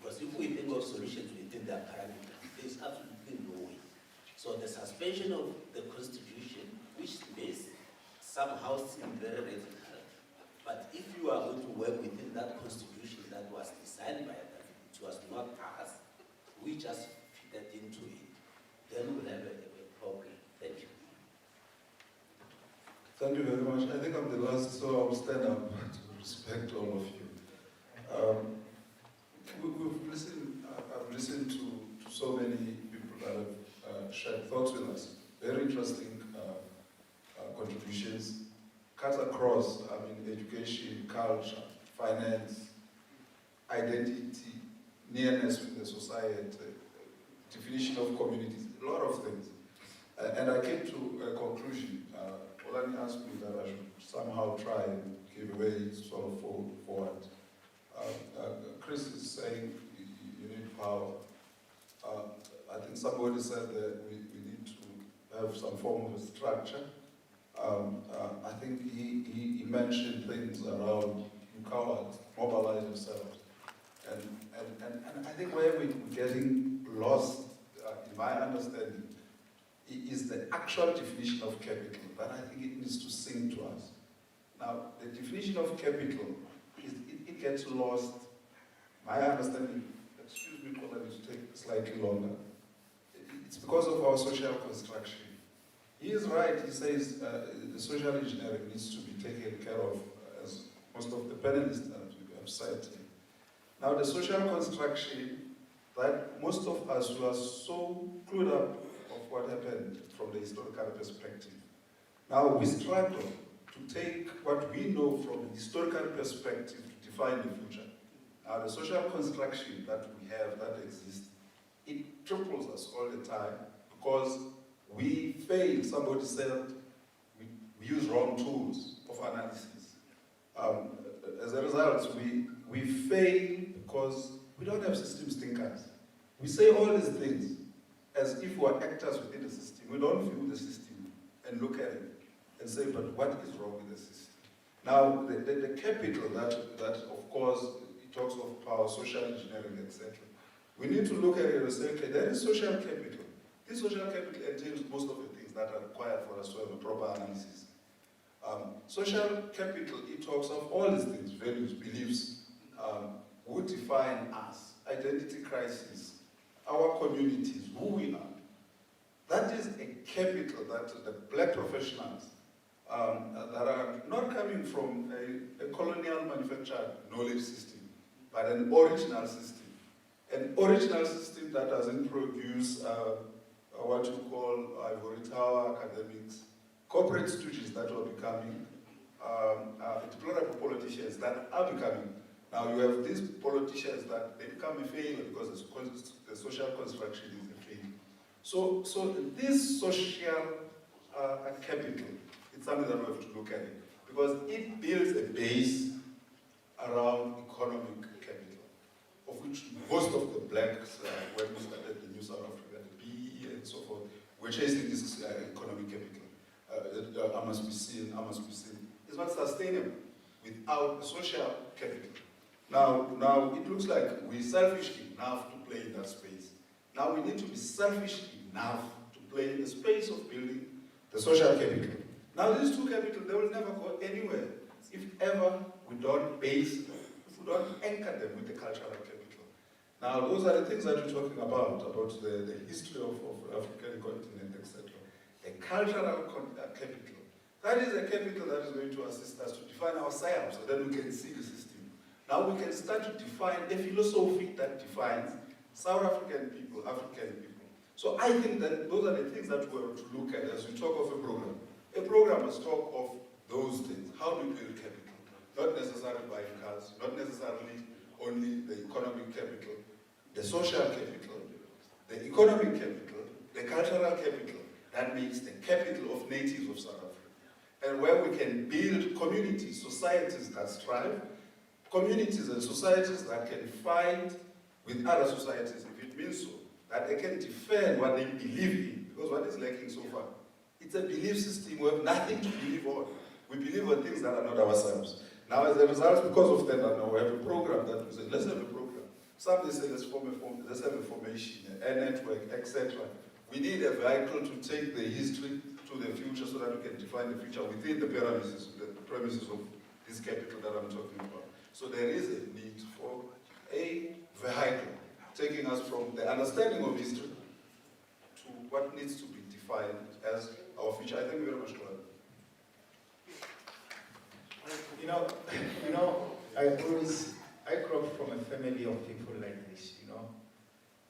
Because if we think of solutions within their parameters, there's absolutely no way. So the suspension of the Constitution, which may somehow seem very radical, but if you are going to work within that Constitution that was designed by them, it was not us, we just fitted into it, then we'll have a problem. Thank you. Thank you very much. I think I'm the last, so I'll stand up to respect all of you. I've listened to so many people that have shared thoughts with us. Very interesting contributions. Cut across, education, culture, finance, identity, nearness with the society, definition of communities, a lot of things. And I came to a conclusion. Olani asked me that I should somehow try and give a way sort of forward. Chris is saying you need power. I think somebody said that we need to have some form of a structure. I think he mentioned things around empowered, mobilize yourselves. And I think where we're getting lost, in my understanding, is the actual definition of capital, that I think it needs to sink to us. Now, the definition of capital, it gets lost. My understanding, excuse me, because I need to take slightly longer, it's because of our social construction. He is right, he says the social engineering needs to be taken care of, as most of the panelists have said. Now, the social construction that most of us who are so clued up of what happened from the historical perspective. Now, we struggle to take what we know from the historical perspective to define the future. Now, the social construction that we have, that exists, it triples us all the time because we fail. Somebody said we use wrong tools of analysis. As a result, we fail because we don't have systems thinkers. We say all these things as if we are actors within the system. We don't view the system and look at it and say, but what is wrong with the system? Now, the capital that of course, it talks of power, social engineering, etc. We need to look at it and say, okay, there is social capital. This social capital entails most of the things that are required for us to have a proper analysis. Social capital, it talks of all these things, values, beliefs, who define us, identity crisis, our communities, who we are. That is a capital that the black professionals that are not coming from a colonial manufactured knowledge system, but an original system. An original system that doesn't produce what you call ivory tower academics, corporate stooges that are becoming, deplorable politicians that are becoming. Now you have these politicians that they become a failure because the social construction is a failure. So this social capital, it's something that we have to look at it because it builds a base around economic capital, of which most of the blacks, when we started the New South Africa, the BEE and so forth, were chasing this economic capital. I must be seen. It's not sustainable without the social capital. Now it looks like we're selfish enough to play in that space. Now we need to be selfish enough to play in the space of building the social capital. Now these two capitals, they will never go anywhere if ever we don't base them, if we don't anchor them with the cultural capital. Now those are the things that we're talking about the history of African continent, etc. The cultural capital. That is a capital that is going to assist us to define ourselves, so then we can see the system. Now we can start to define a philosophy that defines South African people, African people. So I think that those are the things that we have to look at as we talk of a program. A program must talk of those things. How do we build capital? Not necessarily buying cars, not necessarily only the economic capital, the social capital, the economic capital, the cultural capital, that makes the capital of natives of South Africa. And where we can build communities, societies that strive, communities and societies that can fight with other societies, if it means so, that they can defend what they believe in, because what is lacking so far, it's a belief system. We have nothing to believe on. We believe on things that are not ourselves. Now, as a result, because of that, now we have a program that we say, let's have a program. Some they say, let's have a formation, a network, etc. We need a vehicle to take the history to the future so that we can define the future within the premises of this capital that I'm talking about. So there is a need for a vehicle taking us from the understanding of history to what needs to be defined as our future. I thank you very much, Claude. I grew up from a family of people like this,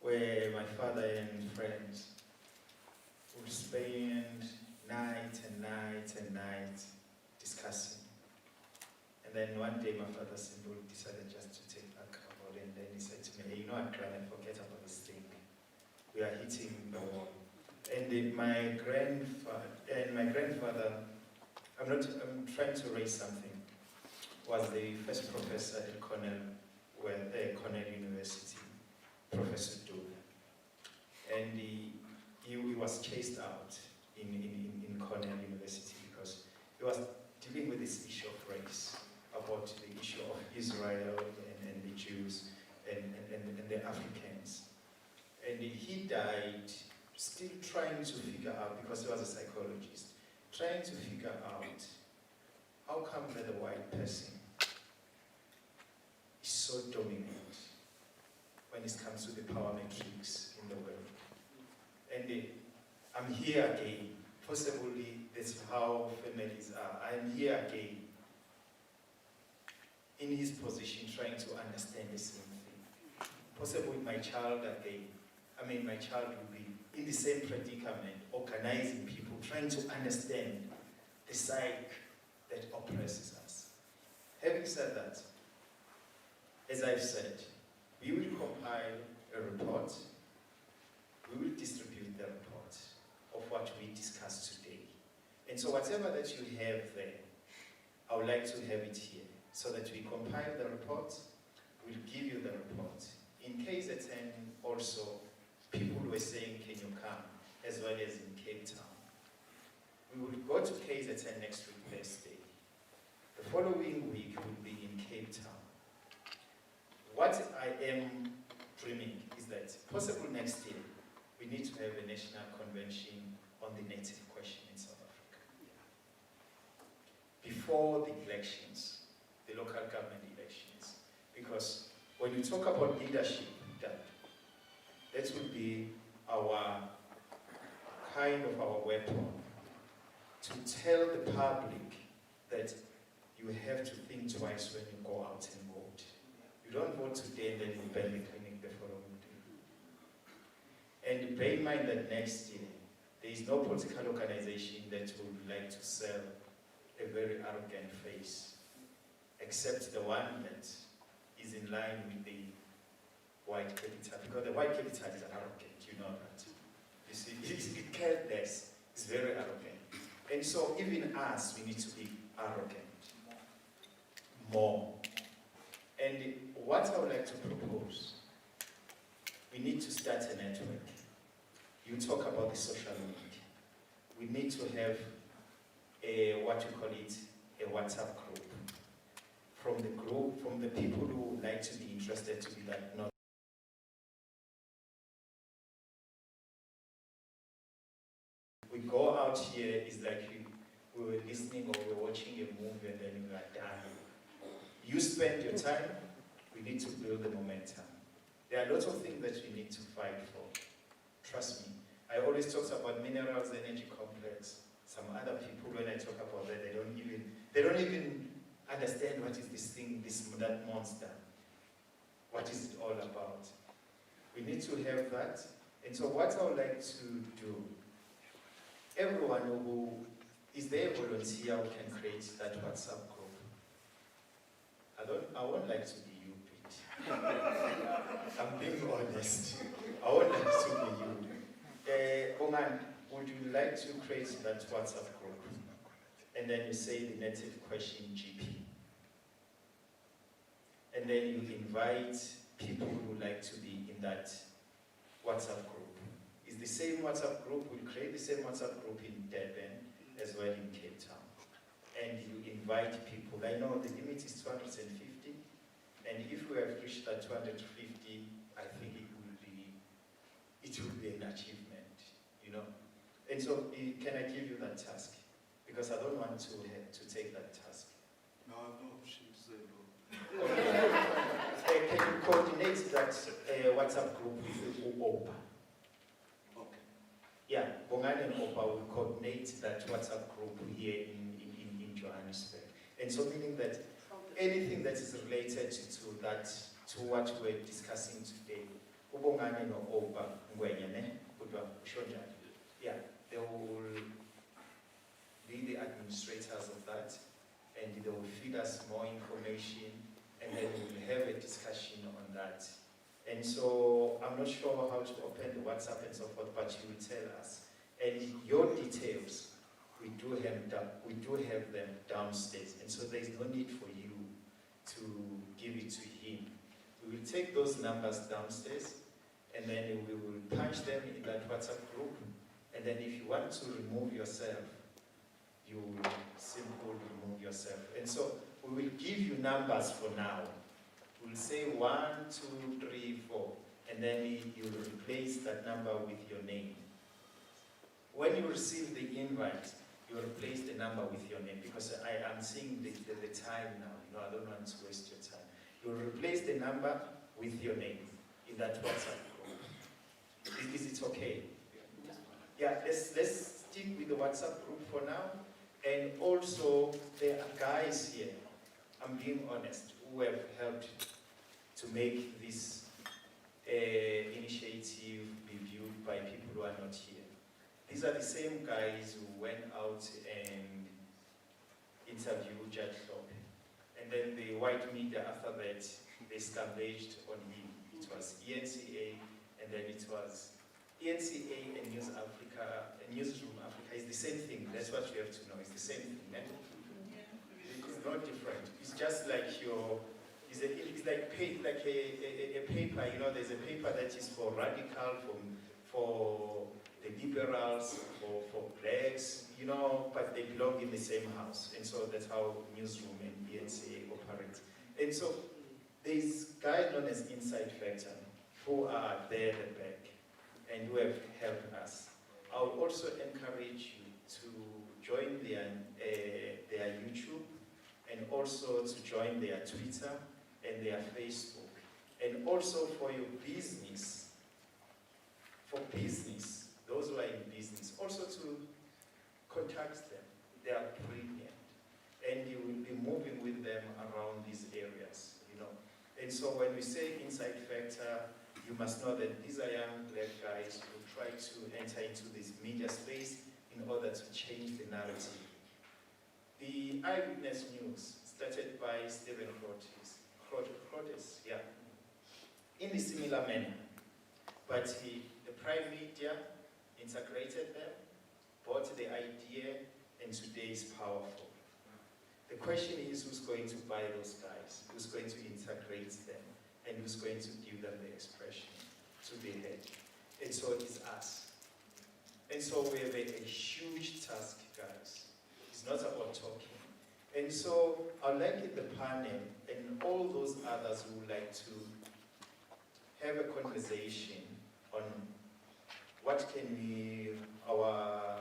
where my father and friends would spend night and night and night discussing. And then one day my father simply decided just to take that cupboard, and then he said to me, hey, you know what, Granny, forget about this thing. We are hitting the wall. And my grandfather, I'm trying to raise something, was the first professor at Cornell University, Professor Dube. And he was chased out in Cornell University because he was dealing with this issue of race, about the issue of Israel and the Jews and the Africans. And he died still trying to figure out, because he was a psychologist, trying to figure out how come that the white person is so dominant when it comes to the power matrix in the world. And I'm here again. Possibly that's how families are. I'm here again in his position trying to understand the same thing. Possibly my child again. My child will be in the same predicament, organizing people, trying to understand the psyche that oppresses us. Having said that, as I've said, we will compile a report, we will distribute the report of what we discussed today. And so whatever that you have there, I would like to have it here, so that we compile the report, we'll give you the report. In KZN also, people were saying, can you come, as well as in Cape Town. We will go to KZN next week, Thursday. The following week will be in Cape Town. What I am dreaming is that possibly next year, we need to have a national convention on the native question in South Africa. Before the elections, the local government elections. Because when you talk about leadership, that will be our kind of our weapon to tell the public that you have to think twice when you go out and vote. You don't vote today and then you burn the clinic the following day. And bear in mind that next year, there is no political organization that would like to sell a very arrogant face, except the one that is in line with the white capital, because the white capital is arrogant, you know that. You see, it cares less, it's very arrogant. And so even us, we need to be arrogant more. And what I would like to propose, we need to start a network. You talk about the social media. We need to have a, what you call it, a WhatsApp group. From the people who would like to be interested to be that, not we go out here, it's like we were listening or we were watching a movie and then we are done. You spend your time, we need to build the momentum. There are lots of things that we need to fight for. Trust me. I always talk about minerals, energy complex. Some other people, when I talk about that, they don't even understand what is this thing, that monster. What is it all about? We need to have that. And so what I would like to do, everyone who is there a volunteer who can create that WhatsApp group. I won't like to be you, Pete. I'm being honest. I won't like to be you. Oman, would you like to create that WhatsApp group? And then you say the native question GP. And then you invite people who would like to be in that WhatsApp group. It's the same WhatsApp group. We'll create the same WhatsApp group in Durban as well in Cape Town. And you invite people. I know the limit is 250. And if we have reached that 250, I think it will be an achievement, you know. And so, can I give you that task? Because I don't want to take that task. No, I have no option to say no. Can you coordinate that WhatsApp group with OPA? Okay. Yeah, Bongani and OPA will coordinate that WhatsApp group here in Johannesburg. And so meaning that anything that is related to what we're discussing today, Bongani and OPA, yeah, they will be the administrators of that, and they will feed us more information, and then we'll have a discussion on that. And so I'm not sure how to open the WhatsApp and so forth, but you will tell us. And your details, we do have them downstairs, and so there's no need for you to give it to him. We will take those numbers downstairs, and then we will punch them in that WhatsApp group, and then if you want to remove yourself, you will simply remove yourself. And so we will give you numbers for now. We'll say 1, 2, 3, 4, and then you will replace that number with your name. When you receive the invite, you replace the number with your name, because I'm seeing the time now. I don't want to waste your time. You replace the number with your name in that WhatsApp group. Is it okay? Yeah, let's stick with the WhatsApp group for now. And also, there are guys here, I'm being honest, who have helped to make this initiative be viewed by people who are not here. These are the same guys who went out and interviewed Judge Lope. And then the white media after that, they scavenged on him. It was ENCA, and then it was ENCA and News Africa, and Newsroom Africa is the same thing. That's what you have to know. It's the same thing. It's not different. It's just like it's like a paper. There's a paper that is for radical, for the liberals, for blacks, but they belong in the same house. And so that's how Newsroom and ENCA operate. And so there's guys known as Inside Factor who are there at the back and who have helped us. I would also encourage you to join their YouTube, and also to join their Twitter and their Facebook. And also for your business, those who are in business, also to contact them. They are brilliant. And you will be moving with them around these areas, And so when we say Inside Factor, you must know that these are young black guys who try to enter into this media space in order to change the narrative. The Eyewitness News, started by Stephen Crotes, in a similar manner. But the Prime Media integrated them, bought the idea, and today is powerful. The question is, who's going to buy those guys? Who's going to integrate them? And who's going to give them the expression to the head? And so it's us. And so we have a huge task, guys. It's not about talking. And so I'd like in the panel and all those others who would like to have a conversation on what can be our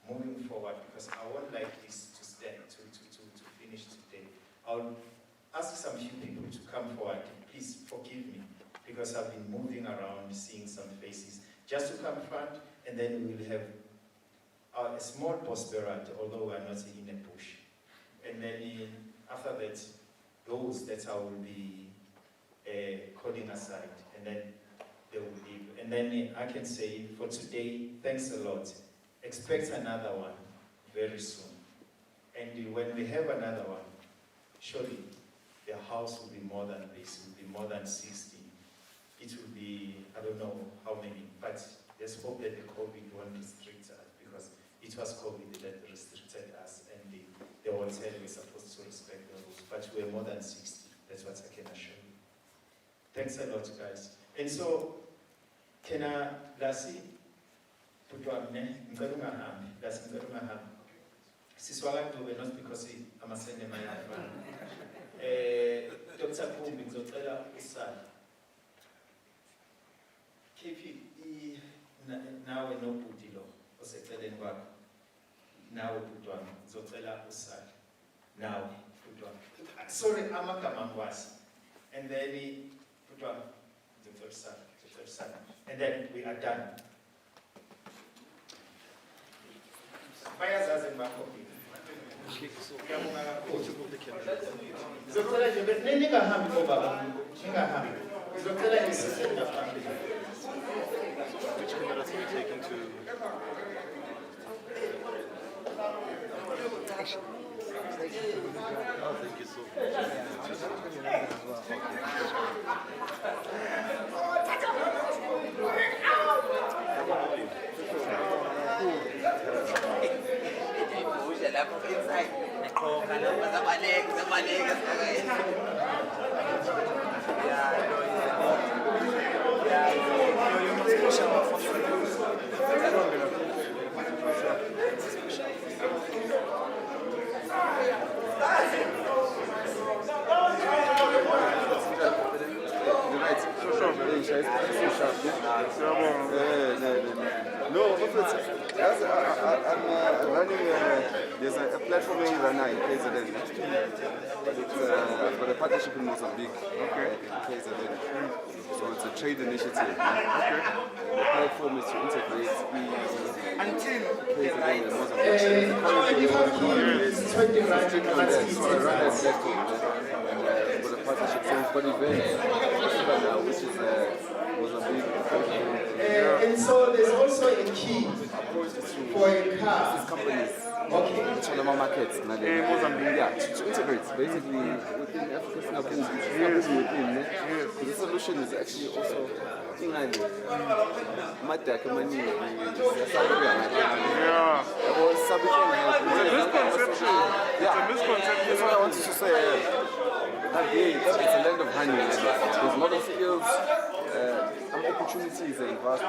moving forward, because I won't like this to stand, to finish today. I'll ask some few people to come forward. Please forgive me, because I've been moving around, seeing some faces. Just to come front, and then we will have a small posterate, although we are not in a bush. And then after that, those that I will be calling aside, and then they will leave. And then I can say, for today, thanks a lot. Expect another one very soon. And when we have another one, surely the house will be more than this, will be more than 60. It will be, I don't know how many, but let's hope that the COVID won't restrict us, because it was COVID that restricted us, and the hotel we're supposed to respect the rules, but we're more than 60. That's what I can assure you. Thanks a lot, guys. And so, can I, Lassie, put one name, Lassie, Siswaka not because I'm a sending my life. Dr. Kumbi, ngizocela usala. KP, nawe nobhuti lo, oseceleni kwakho. Nawe bhuti wami, ngizocela usala. Nawe bhuti wami. Sorry, amagama angikwazi. And then bhuti wami, ngizocela usala. And then we are done. Bayazazi ngibakhophile. Ngiyabonga kakhulu. Ngizocela nje ningahambi ngoba ningahambi. Ngizocela ngisise ngaphambili. Which cameras are we taking to? thank you so No, I'm running, there's a platform in Rana in KZN. But it's for the partnership in Mozambique. Okay. In KZN. So it's a trade initiative. Okay. The platform is to integrate KZN and Mozambique. So I run that platform for the partnership. So we've got events now, which is Mozambique. And so there's also a key for a car. Companies. Okay. Chalama markets. Yeah, to integrate basically within African companies. Because the solution is actually also Ingani. Madak money. Yeah. It's a misconception. Yeah. That's what I wanted to say. It's a land of honey. There's a lot of skills. Opportunities are vast.